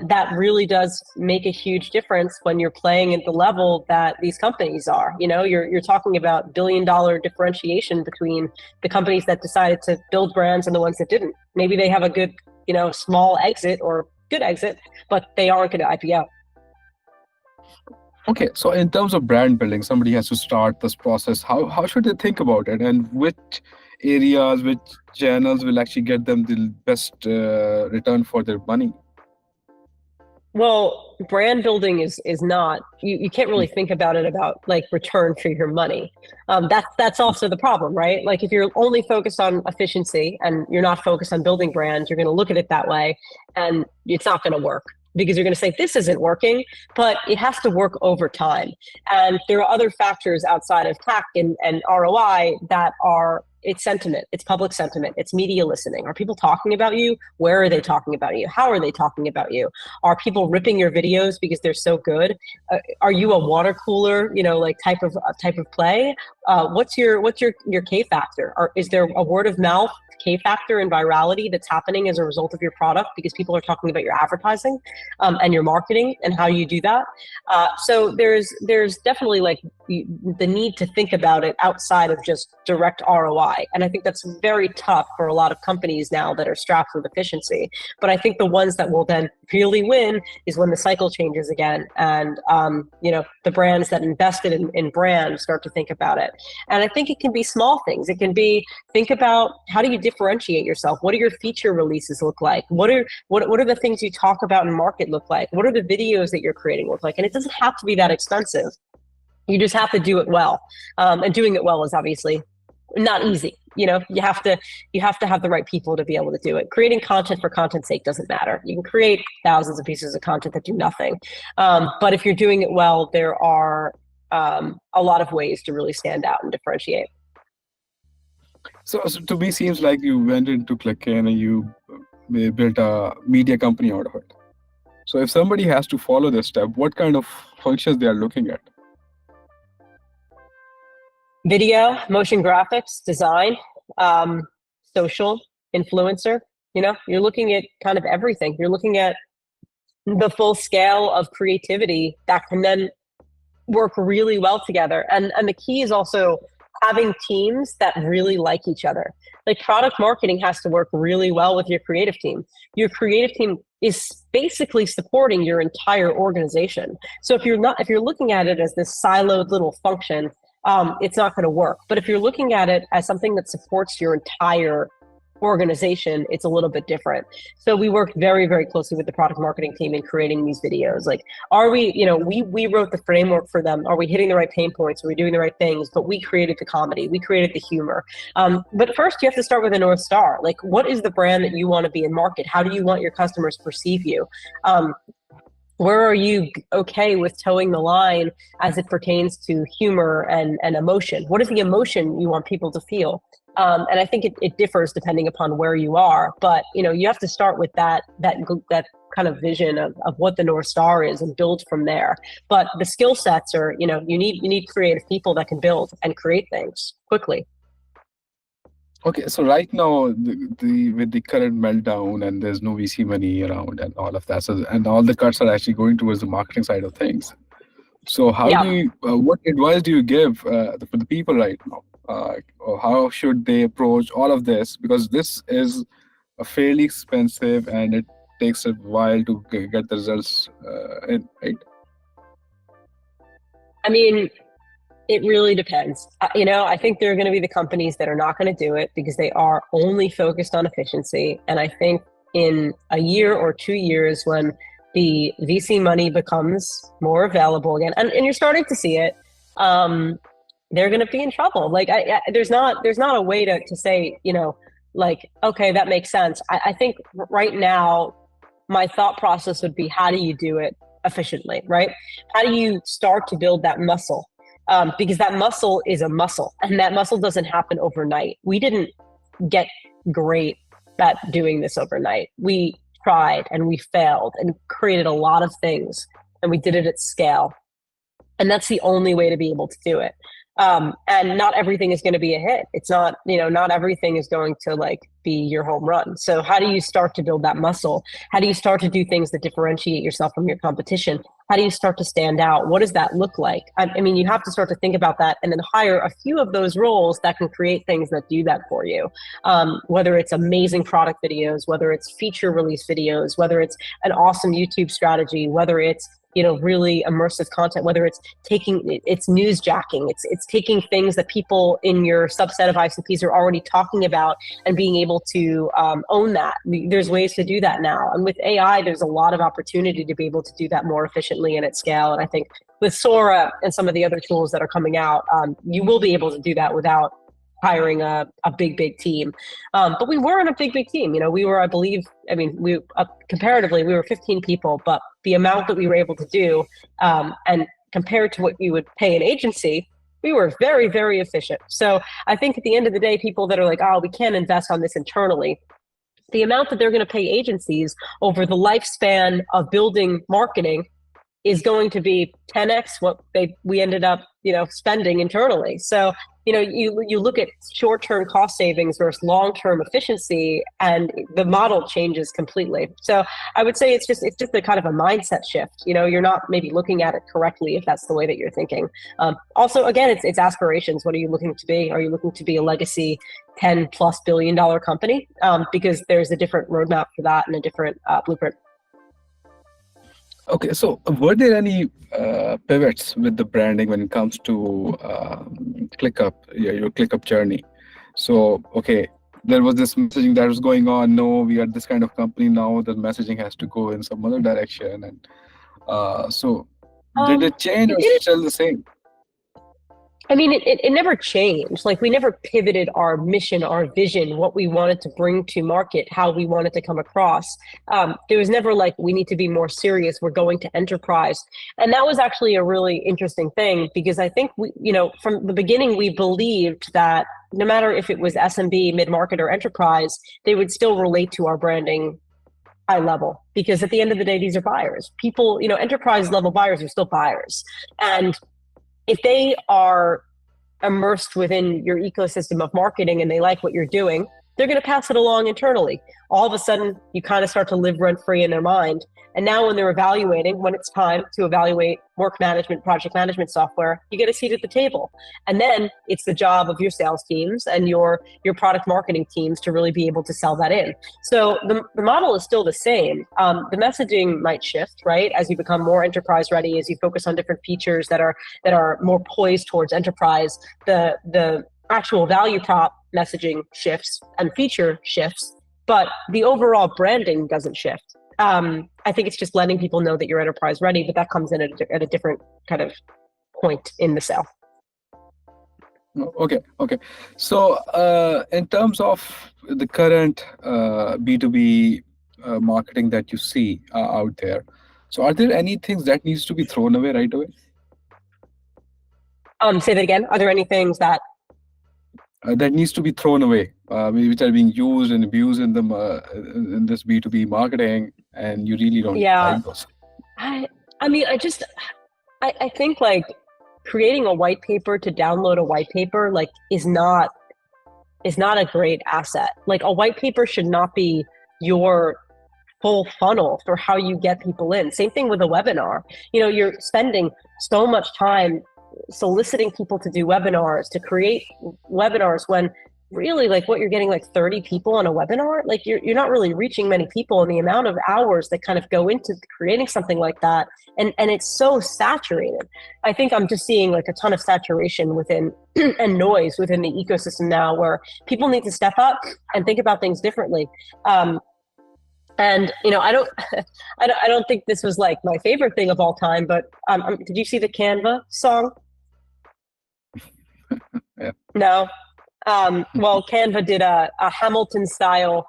that really does make a huge difference when you're playing at the level that these companies are. You're talking about billion-dollar differentiation between the companies that decided to build brands and the ones that didn't. Maybe they have a good small exit or good exit, but they aren't going to IPO. Okay, so in terms of brand building, somebody has to start this process. How should they think about it, and which areas, which channels will actually get them the best return for their money? Well, brand building is not, you can't really think about it about like return for your money. That's also the problem, right? Like if you're only focused on efficiency and you're not focused on building brands, you're going to look at it that way, and it's not going to work, because you're going to say this isn't working, but it has to work over time. And there are other factors outside of CAC and ROI that are, it's sentiment, it's public sentiment, it's media listening. Are people talking about you? Where are they talking about you? How are they talking about you? Are people ripping your videos because they're so good? Are you a water cooler, like type of play? What's your K factor? Is there a word of mouth K factor and virality that's happening as a result of your product because people are talking about your advertising and your marketing and how you do that? So there's definitely like the need to think about it outside of just direct ROI. And I think that's very tough for a lot of companies now that are strapped with efficiency. But I think the ones that will then really win is when the cycle changes again, and the brands that invested in brand start to think about it. And I think it can be small things. It can be, think about, how do you differentiate yourself? What do your feature releases look like? What are the things you talk about in market look like? What are the videos that you're creating look like? And it doesn't have to be that expensive. You just have to do it well. And doing it well is obviously not easy. You have to have the right people to be able to do it. Creating content for content's sake doesn't matter. You can create thousands of pieces of content that do nothing. But if you're doing it well, there are a lot of ways to really stand out and differentiate. So to me, seems like you went into ClickUp and you built a media company out of it. So if somebody has to follow this step, what kind of functions they are looking at? Video, motion graphics, design, social, influencer. You're looking at kind of everything. You're looking at the full scale of creativity that can then work really well together. And the key is also having teams that really like each other. Like product marketing has to work really well with your creative team. Your creative team is basically supporting your entire organization. So if you're looking at it as this siloed little function, it's not going to work. But if you're looking at it as something that supports your entire organization, it's a little bit different. So we worked very, very closely with the product marketing team in creating these videos. Like, are we, we wrote the framework for them. Are we hitting the right pain points? Are we doing the right things? But we created the comedy. We created the humor. But first you have to start with a North Star. Like, what is the brand that you want to be in market? How do you want your customers to perceive you? Where are you okay with towing the line as it pertains to humor and emotion? What is the emotion you want people to feel? And I think it differs depending upon where you are, but you have to start with that kind of vision of what the North Star is and build from there. But the skill sets are, you need creative people that can build and create things quickly. Okay, so right now, with the current meltdown and there's no VC money around and all of that, and all the cuts are actually going towards the marketing side of things. So what advice do you give for the people right now? Or how should they approach all of this? Because this is a fairly expensive and it takes a while to get the results in, right? I mean, it really depends. I think there are going to be the companies that are not going to do it because they are only focused on efficiency. And I think, in a year or 2 years when the VC money becomes more available again, and you're starting to see it, they're going to be in trouble. Like there's not a way to say, like, okay, that makes sense. I think right now, my thought process would be, how do you do it efficiently, right? How do you start to build that muscle? Because that muscle is a muscle, and that muscle doesn't happen overnight. We didn't get great at doing this overnight. We tried and we failed and created a lot of things, and we did it at scale. And that's the only way to be able to do it. And not everything is going to be a hit. It's not, not everything is going to like be your home run. So how do you start to build that muscle? How do you start to do things that differentiate yourself from your competition? How do you start to stand out? What does that look like? I mean, you have to start to think about that and then hire a few of those roles that can create things that do that for you. Whether it's amazing product videos, whether it's feature release videos, whether it's an awesome YouTube strategy, whether it's really immersive content, whether it's newsjacking, it's taking things that people in your subset of ICPs are already talking about and being able to own that. There's ways to do that now. And with AI, there's a lot of opportunity to be able to do that more efficiently and at scale. And I think with Sora and some of the other tools that are coming out, you will be able to do that without hiring a big team. But we weren't a big team. We were, I believe, comparatively, we were 15 people, but the amount that we were able to do, and compared to what you would pay an agency, we were very, very efficient. So I think at the end of the day, people that are like, oh, we can't invest on this internally, the amount that they're going to pay agencies over the lifespan of building marketing is going to be 10x what we ended up, spending internally. So, you look at short-term cost savings versus long-term efficiency, and the model changes completely. So I would say it's just a kind of a mindset shift. You're not maybe looking at it correctly if that's the way that you're thinking. Also, again, it's aspirations. What are you looking to be? Are you looking to be a legacy $10+ billion company? Because there's a different roadmap for that and a different blueprint. Okay, so were there any pivots with the branding when it comes to ClickUp, your ClickUp journey? So, okay, there was this messaging that was going on. No, we are this kind of company now. The messaging has to go in some other direction. And so did it change or still the same? I mean, it never changed. Like, we never pivoted our mission, our vision, what we wanted to bring to market, how we wanted to come across. There was never like, we need to be more serious, we're going to enterprise. And that was actually a really interesting thing, because I think we, from the beginning, we believed that no matter if it was SMB, mid-market, or enterprise, they would still relate to our branding high level, because at the end of the day, these are buyers. People, enterprise level buyers are still buyers. And if they are immersed within your ecosystem of marketing and they like what you're doing, they're going to pass it along internally. All of a sudden, you kind of start to live rent-free in their mind. And now when they're evaluating, when it's time to evaluate work management, project management software, you get a seat at the table. And then it's the job of your sales teams and your product marketing teams to really be able to sell that in. So the model is still the same. The messaging might shift, right? As you become more enterprise ready, as you focus on different features that are more poised towards enterprise, the actual value prop messaging shifts and feature shifts, but the overall branding doesn't shift. I think it's just letting people know that you're enterprise ready, but that comes in at a different kind of point in the sale. Okay. So in terms of the current B2B marketing that you see out there, so are there any things that needs to be thrown away right away? Say that again. Are there any things that needs to be thrown away, which are being used and abused in in this B2B marketing, and you really don't like those? I think like creating a white paper to download a white paper like is not a great asset. Like, a white paper should not be your full funnel for how you get people in. Same thing with a webinar. You're spending so much time soliciting people to do webinars, to create webinars, when really like what you're getting, like 30 people on a webinar, like you're not really reaching many people, and the amount of hours that kind of go into creating something like that, and it's so saturated. I think I'm just seeing like a ton of saturation within and noise within the ecosystem now, where people need to step up and think about things differently. And I don't think this was like my favorite thing of all time, but did you see the Canva song? Yeah. No. Well, Canva did a Hamilton style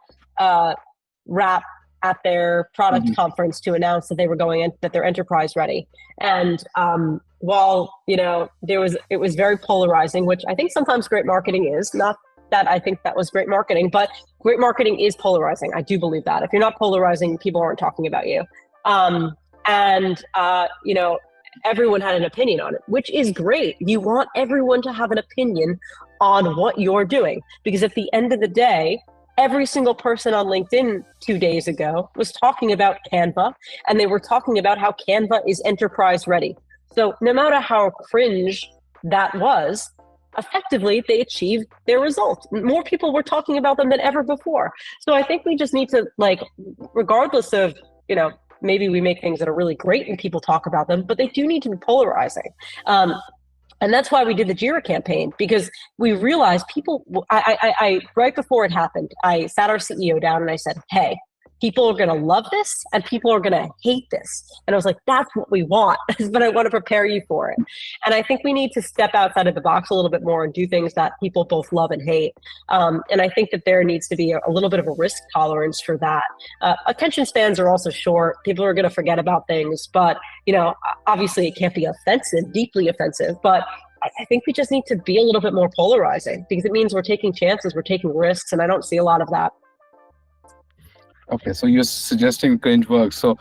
rap at their product conference to announce that they were going in, that they're enterprise ready. And while it was very polarizing, which I think sometimes great marketing is. Not that I think that was great marketing, but great marketing is polarizing. I do believe that. If you're not polarizing, people aren't talking about you. And everyone had an opinion on it, which is great. You want everyone to have an opinion on what you're doing, because at the end of the day, every single person on LinkedIn 2 days ago was talking about Canva, and they were talking about how Canva is enterprise ready. So no matter how cringe that was, effectively they achieved their results. More people were talking about them than ever before. So I think we just need to, like, regardless of, maybe we make things that are really great and people talk about them, but they do need to be polarizing. And that's why we did the Jira campaign, because we realized people, I right before it happened, I sat our CEO down and I said, hey, people are going to love this and people are going to hate this. And I was like, that's what we want, but I want to prepare you for it. And I think we need to step outside of the box a little bit more and do things that people both love and hate. And I think that there needs to be a little bit of a risk tolerance for that. Attention spans are also short. People are going to forget about things, but obviously it can't be offensive, deeply offensive, but I think we just need to be a little bit more polarizing, because it means we're taking chances, we're taking risks, and I don't see a lot of that. Okay, so you're suggesting cringe works. So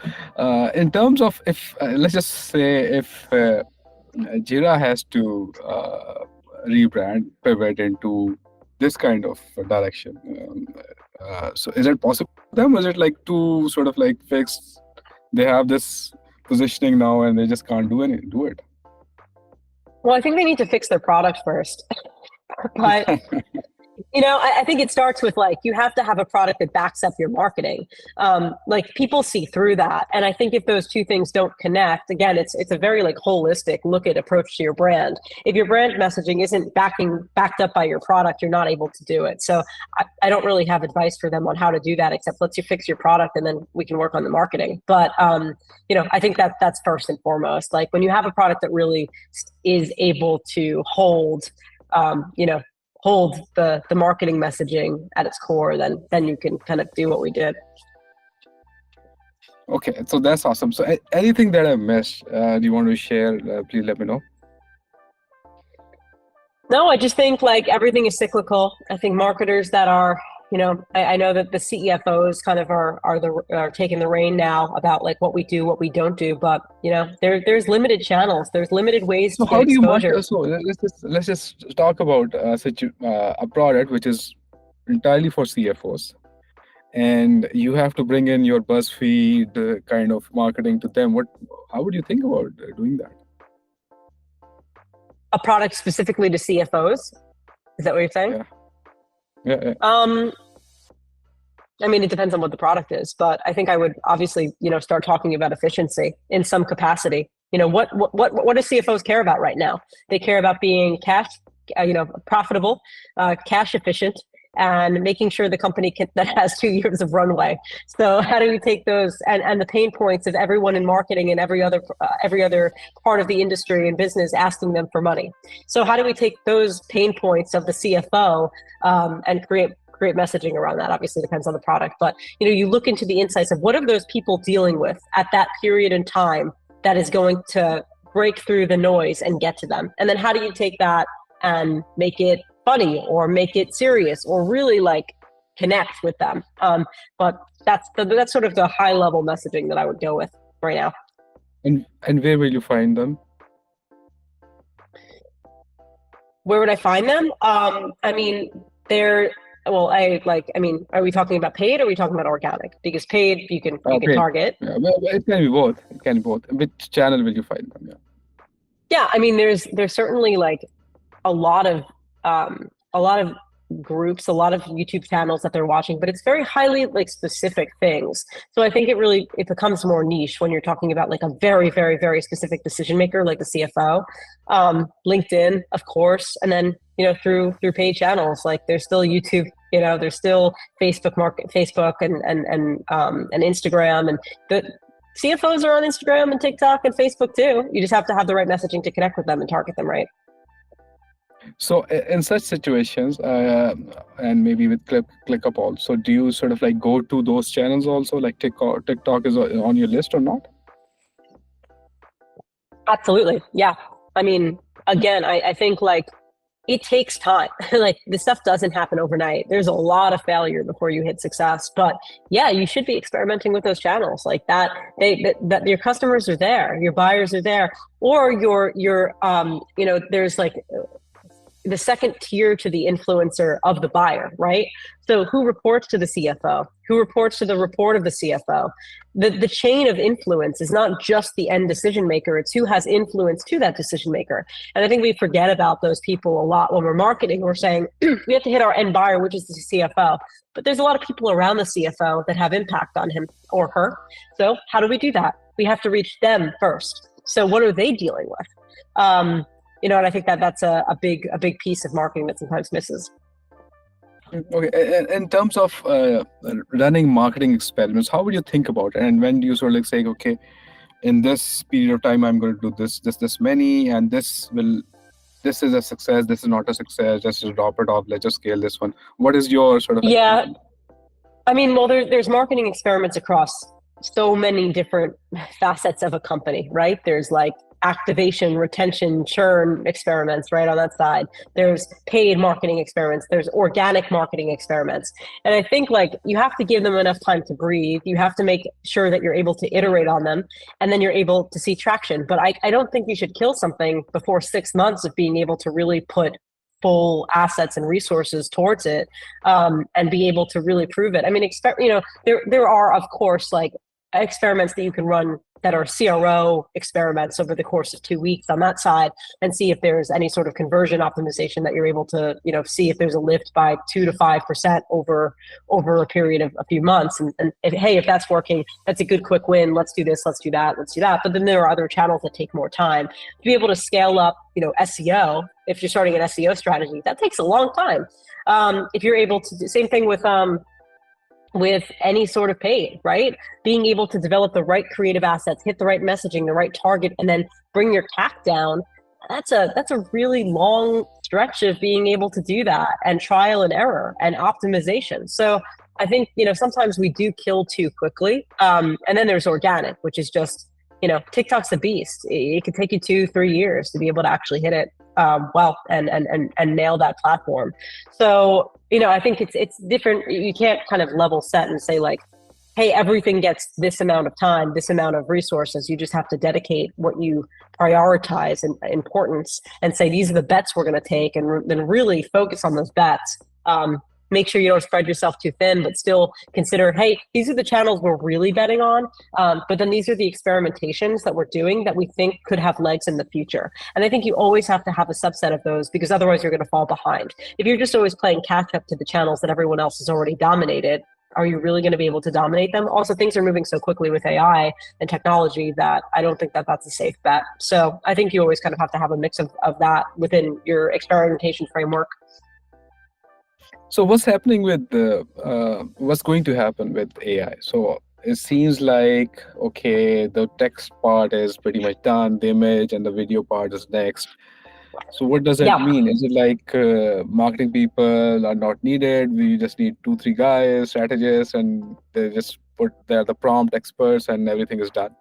in terms of, if let's just say if Jira has to rebrand, pivot into this kind of direction, so is it possible for them? Is it like too sort of like fixed? They have this positioning now and they just can't do it. Well, I think they need to fix their product first. But I think it starts with, like, you have to have a product that backs up your marketing. Like, people see through that. And I think if those two things don't connect, again, it's a very like holistic look at approach to your brand. If your brand messaging isn't backed up by your product, you're not able to do it. So I don't really have advice for them on how to do that, except let's you fix your product and then we can work on the marketing. But, I think that's first and foremost. Like, when you have a product that really is able to hold the marketing messaging at its core, then you can kind of do what we did. Okay, so that's awesome. So anything that I missed, do you want to share? Please let me know. No, I just think like everything is cyclical. I think marketers that are, I know that the CFOs kind of are taking the reign now about like what we do, what we don't do, but there's limited channels, there's limited ways to get exposure. So let's just talk about a product which is entirely for CFOs, and you have to bring in your BuzzFeed kind of marketing to them. How would you think about doing that? A product specifically to CFOs? Is that what you're saying? Yeah. I mean, it depends on what the product is, but I think I would obviously, start talking about efficiency in some capacity. What do CFOs care about right now? They care about being profitable, cash efficient, and making sure the company that has 2 years of runway. So how do we take those and the pain points of everyone in marketing and every other part of the industry and business asking them for money? So how do we take those pain points of the CFO and create messaging around that? Obviously it depends on the product, but you look into the insights of what are those people dealing with at that period in time that is going to break through the noise and get to them. And then how do you take that and make it funny or make it serious or really like connect with them? But that's sort of the high level messaging that I would go with right now. And where will you find them? Where would I find them? I mean, are we talking about paid or are we talking about organic? Because paid, you can target. Yeah, well, it can be both. Which channel will you find them? Yeah, I mean, there's certainly like a lot of groups, a lot of YouTube channels that they're watching, but it's very highly like specific things. So I think it becomes more niche when you're talking about like a very, very, very specific decision maker, like the CFO. LinkedIn, of course, and then through paid channels, like there's still YouTube There's still Facebook and Instagram, and the CFOs are on Instagram and TikTok and Facebook too. You just have to have the right messaging to connect with them and target them right. So in such situations, and maybe with ClickUp also, do you sort of like go to those channels also, like TikTok is on your list or not? Absolutely. Yeah. I mean, again, I think like it takes time. Like this stuff doesn't happen overnight. There's a lot of failure before you hit success. But yeah, you should be experimenting with those channels like that. That your customers are there, your buyers are there, or there's like the second tier to the influencer of the buyer, right? So who reports to the CFO? Who reports to the report of the CFO? The chain of influence is not just the end decision maker, it's who has influence to that decision maker. And I think we forget about those people a lot when we're marketing. We're saying we have to hit our end buyer, which is the CFO. But there's a lot of people around the CFO that have impact on him or her. So how do we do that? We have to reach them first. So what are they dealing with? And I think that's a big piece of marketing that sometimes misses. Okay, in terms of running marketing experiments, how would you think about it? And when do you sort of like say, okay, in this period of time, I'm going to do this many, and this is a success, this is not a success, just drop it off, let's just scale this one. What is your sort of? Yeah, I mean, well, there's marketing experiments across so many different facets of a company, right? There's like activation, retention, churn experiments, right, on that side. There's paid marketing experiments. There's organic marketing experiments. And I think like you have to give them enough time to breathe. You have to make sure that you're able to iterate on them, and then you're able to see traction. But I don't think you should kill something before 6 months of being able to really put full assets and resources towards it, and be able to really prove it. I mean, there are, of course, like experiments that you can run that are CRO experiments over the course of 2 weeks on that side, and see if there's any sort of conversion optimization that you're able to, see if there's a lift by 2 to 5% over a period of a few months. And if that's working, that's a good quick win. Let's do this, let's do that, let's do that. But then there are other channels that take more time to be able to scale up, SEO. If you're starting an SEO strategy, that takes a long time. If you're able to do same thing with any sort of paid, right? Being able to develop the right creative assets, hit the right messaging, the right target, and then bring your CAC down. That's a really long stretch of being able to do that, and trial and error and optimization. So I think, sometimes we do kill too quickly. And then there's organic, which is just, TikTok's a beast. It could take you 2-3 years to be able to actually hit it well and nail that platform. So, I think it's different. You can't kind of level set and say like, hey, everything gets this amount of time, this amount of resources. You just have to dedicate what you prioritize in importance and say, these are the bets we're going to take, and then really focus on those bets. Make sure you don't spread yourself too thin, but still consider, hey, these are the channels we're really betting on. But then these are the experimentations that we're doing that we think could have legs in the future. And I think you always have to have a subset of those, because otherwise you're going to fall behind. If you're just always playing catch up to the channels that everyone else has already dominated, are you really going to be able to dominate them? Also, things are moving so quickly with AI and technology that I don't think that that's a safe bet. So I think you always kind of have to have a mix of that within your experimentation framework. So what's happening with what's going to happen with AI? So it seems like, okay, the text part is pretty much done, the image and the video part is next. So what does that mean? Is it like marketing people are not needed? We just need 2-3 guys, strategists, and they just put there the prompt experts and everything is done?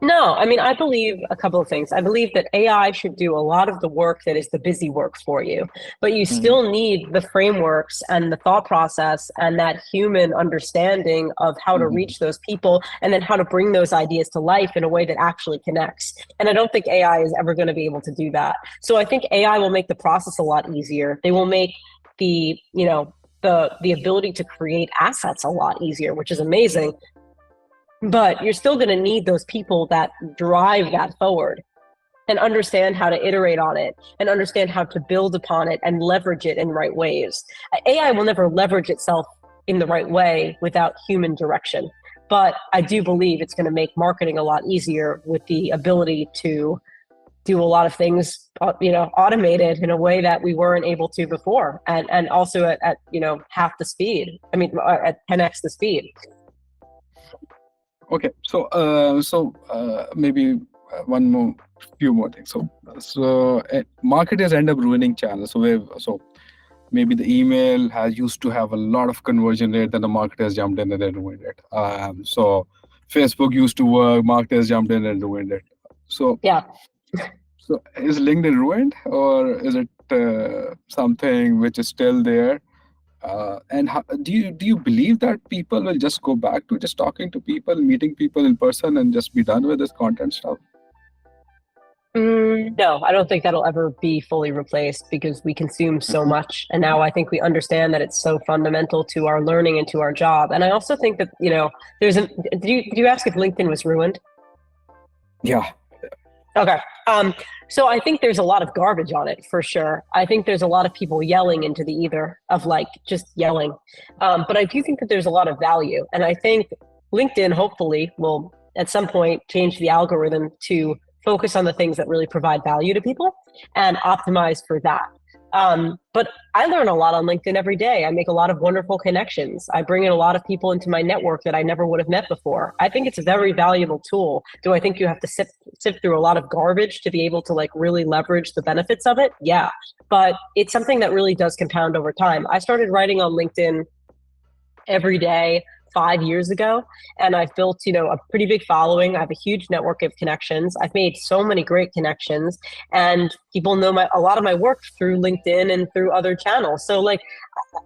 No, I mean, I believe a couple of things. I believe that AI should do a lot of the work that is the busy work for you, but you still need the frameworks and the thought process and that human understanding of how to reach those people, and then how to bring those ideas to life in a way that actually connects. And I don't think AI is ever going to be able to do that. So I think AI will make the process a lot easier. They will make the ability to create assets a lot easier, which is amazing. But you're still going to need those people that drive that forward and understand how to iterate on it and understand how to build upon it and leverage it in right ways. AI will never leverage itself in the right way without human direction. But I do believe it's going to make marketing a lot easier with the ability to do a lot of things, automated in a way that we weren't able to before, and also at half the speed. I mean, at 10x the speed. Okay, so maybe few more things. So marketers end up ruining channels. So maybe the email used to have a lot of conversion rate, then the marketers jumped in and they ruined it. So Facebook used to work, marketers jumped in and ruined it. So yeah. So is LinkedIn ruined, or is it something which is still there? And do you believe that people will just go back to just talking to people, meeting people in person, and just be done with this content stuff? No, I don't think that'll ever be fully replaced, because we consume so much. And now I think we understand that it's so fundamental to our learning and to our job. And I also think that, did you ask if LinkedIn was ruined? Yeah. Okay. So I think there's a lot of garbage on it, for sure. I think there's a lot of people yelling into the ether of just yelling. But I do think that there's a lot of value. And I think LinkedIn hopefully will at some point change the algorithm to focus on the things that really provide value to people and optimize for that. But I learn a lot on LinkedIn every day. I make a lot of wonderful connections. I bring in a lot of people into my network that I never would have met before. I think it's a very valuable tool. Do I think you have to sift through a lot of garbage to be able to really leverage the benefits of it? Yeah, but it's something that really does compound over time. I started writing on LinkedIn every day 5 years ago, and I've built, a pretty big following. I have a huge network of connections. I've made so many great connections, and people know a lot of my work through LinkedIn and through other channels. So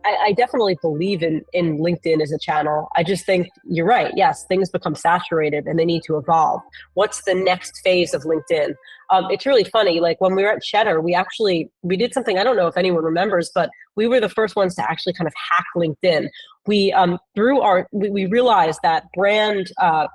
I definitely believe in LinkedIn as a channel. I just think you're right. Yes, things become saturated and they need to evolve. What's the next phase of LinkedIn? It's really funny. When we were at Cheddar, we did something, I don't know if anyone remembers, but we were the first ones to actually kind of hack LinkedIn. We we realized that brand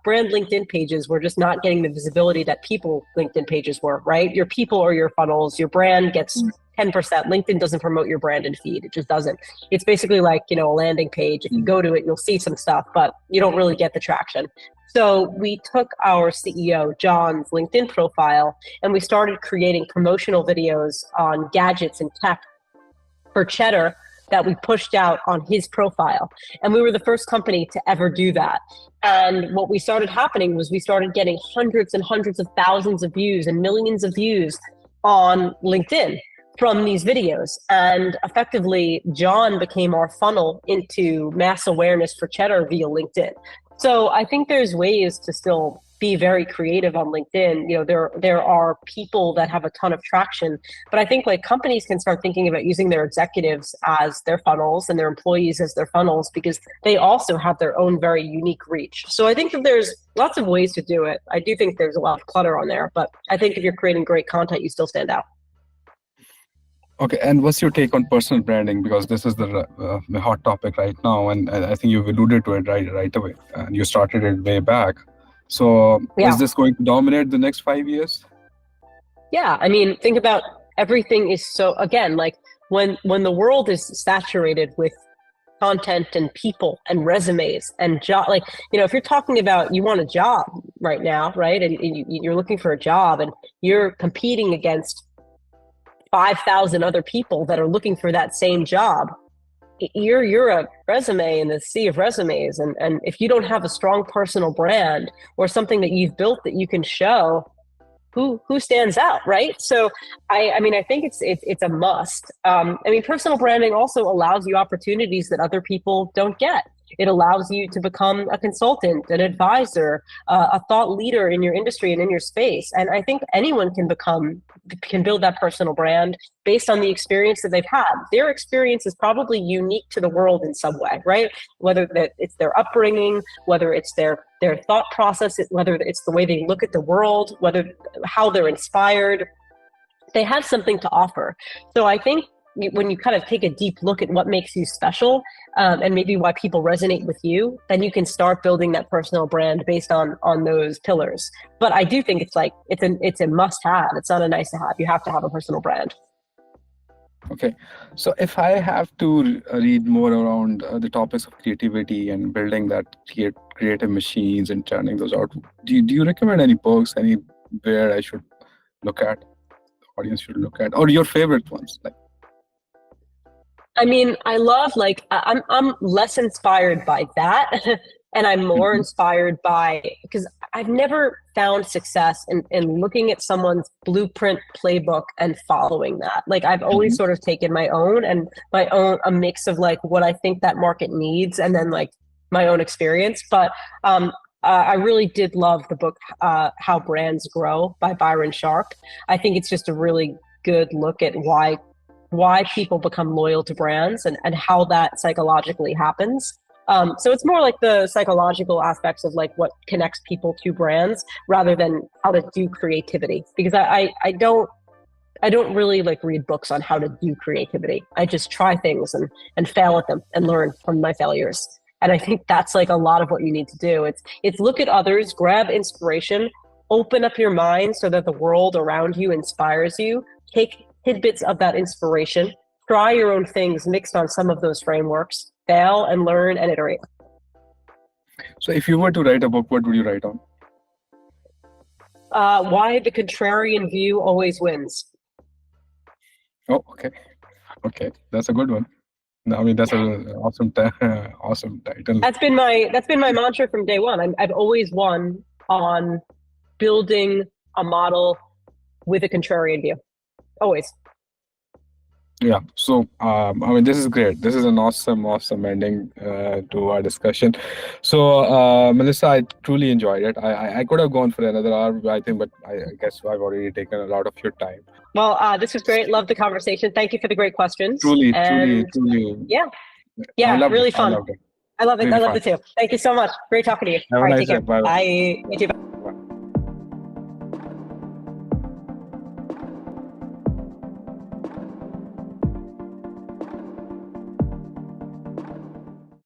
LinkedIn pages were just not getting the visibility that people LinkedIn pages were, right? Your people are your funnels, your brand gets 10%. LinkedIn doesn't promote your brand and feed. It just doesn't. It's basically like, a landing page. If you go to it, you'll see some stuff, but you don't really get the traction. So we took our CEO, John's LinkedIn profile, and we started creating promotional videos on gadgets and tech for Cheddar that we pushed out on his profile. And we were the first company to ever do that. And what we started happening was we started getting hundreds and hundreds of thousands of views and millions of views on LinkedIn from these videos. And effectively, John became our funnel into mass awareness for Cheddar via LinkedIn. So I think there's ways to still be very creative on LinkedIn. There are people that have a ton of traction, but I think companies can start thinking about using their executives as their funnels and their employees as their funnels, because they also have their own very unique reach. So I think that there's lots of ways to do it. I do think there's a lot of clutter on there, but I think if you're creating great content, you still stand out. Okay, and what's your take on personal branding? Because this is the hot topic right now, and I think you've alluded to it right away, and you started it way back. So Is this going to dominate the next 5 years? Yeah, I mean, think about everything is so, again, when the world is saturated with content and people and resumes and job, if you're talking about you want a job right now, right, and you're looking for a job and you're competing against 5,000 other people that are looking for that same job, you're a resume in the sea of resumes. And if you don't have a strong personal brand or something that you've built that you can show, who stands out, right? So I mean, I think it's a must. I mean, personal branding also allows you opportunities that other people don't get. It allows you to become a consultant, an advisor, a thought leader in your industry and in your space. And I think anyone can build that personal brand based on the experience that they've had. Their experience is probably unique to the world in some way, right? Whether it's their upbringing, whether it's their thought process, whether it's the way they look at the world, how they're inspired, they have something to offer. So I think when you kind of take a deep look at what makes you special, and maybe why people resonate with you, then you can start building that personal brand based on those pillars. But I do think it's a must-have. It's not a nice-to-have. You have to have a personal brand. Okay, so if I have to read more around the topics of creativity and building that creative machines and turning those out, do you recommend any books, anywhere I should look at? audience should look at, or your favorite ones? Like, I mean, I love I'm less inspired by that, and I'm more inspired by, because I've never found success in looking at someone's blueprint playbook and following that. Like I've always sort of taken my own a mix of like what I think that market needs, and then like my own experience. But I really did love the book How Brands Grow by Byron Sharp. I think it's just a really good look at why people become loyal to brands and how that psychologically happens. So it's more like the psychological aspects of like what connects people to brands rather than how to do creativity. Because I don't really like read books on how to do creativity. I just try things and fail at them and learn from my failures. And I think that's like a lot of what you need to do. It's look at others, grab inspiration, open up your mind so that the world around you inspires you. Take tidbits of that inspiration, try your own things mixed on some of those frameworks, fail and learn and iterate. So if you were to write a book, what would you write on? Why the contrarian view always wins. Oh, okay. Okay, that's a good one. No, I mean, that's an awesome, awesome title. That's been my mantra from day one. I've always won on building a model with a contrarian view. Always. Yeah. So, I mean, this is great. This is an awesome ending to our discussion. So, Melissa, I truly enjoyed it. I could have gone for another hour, I think, but I guess I've already taken a lot of your time. Well, this was great. Love the conversation. Thank you for the great questions. Truly. Yeah, really fun. I love it. I love it too. Thank you so much. Great talking to you. Have All a right, nice take care. day. Bye. Bye. You too. Bye.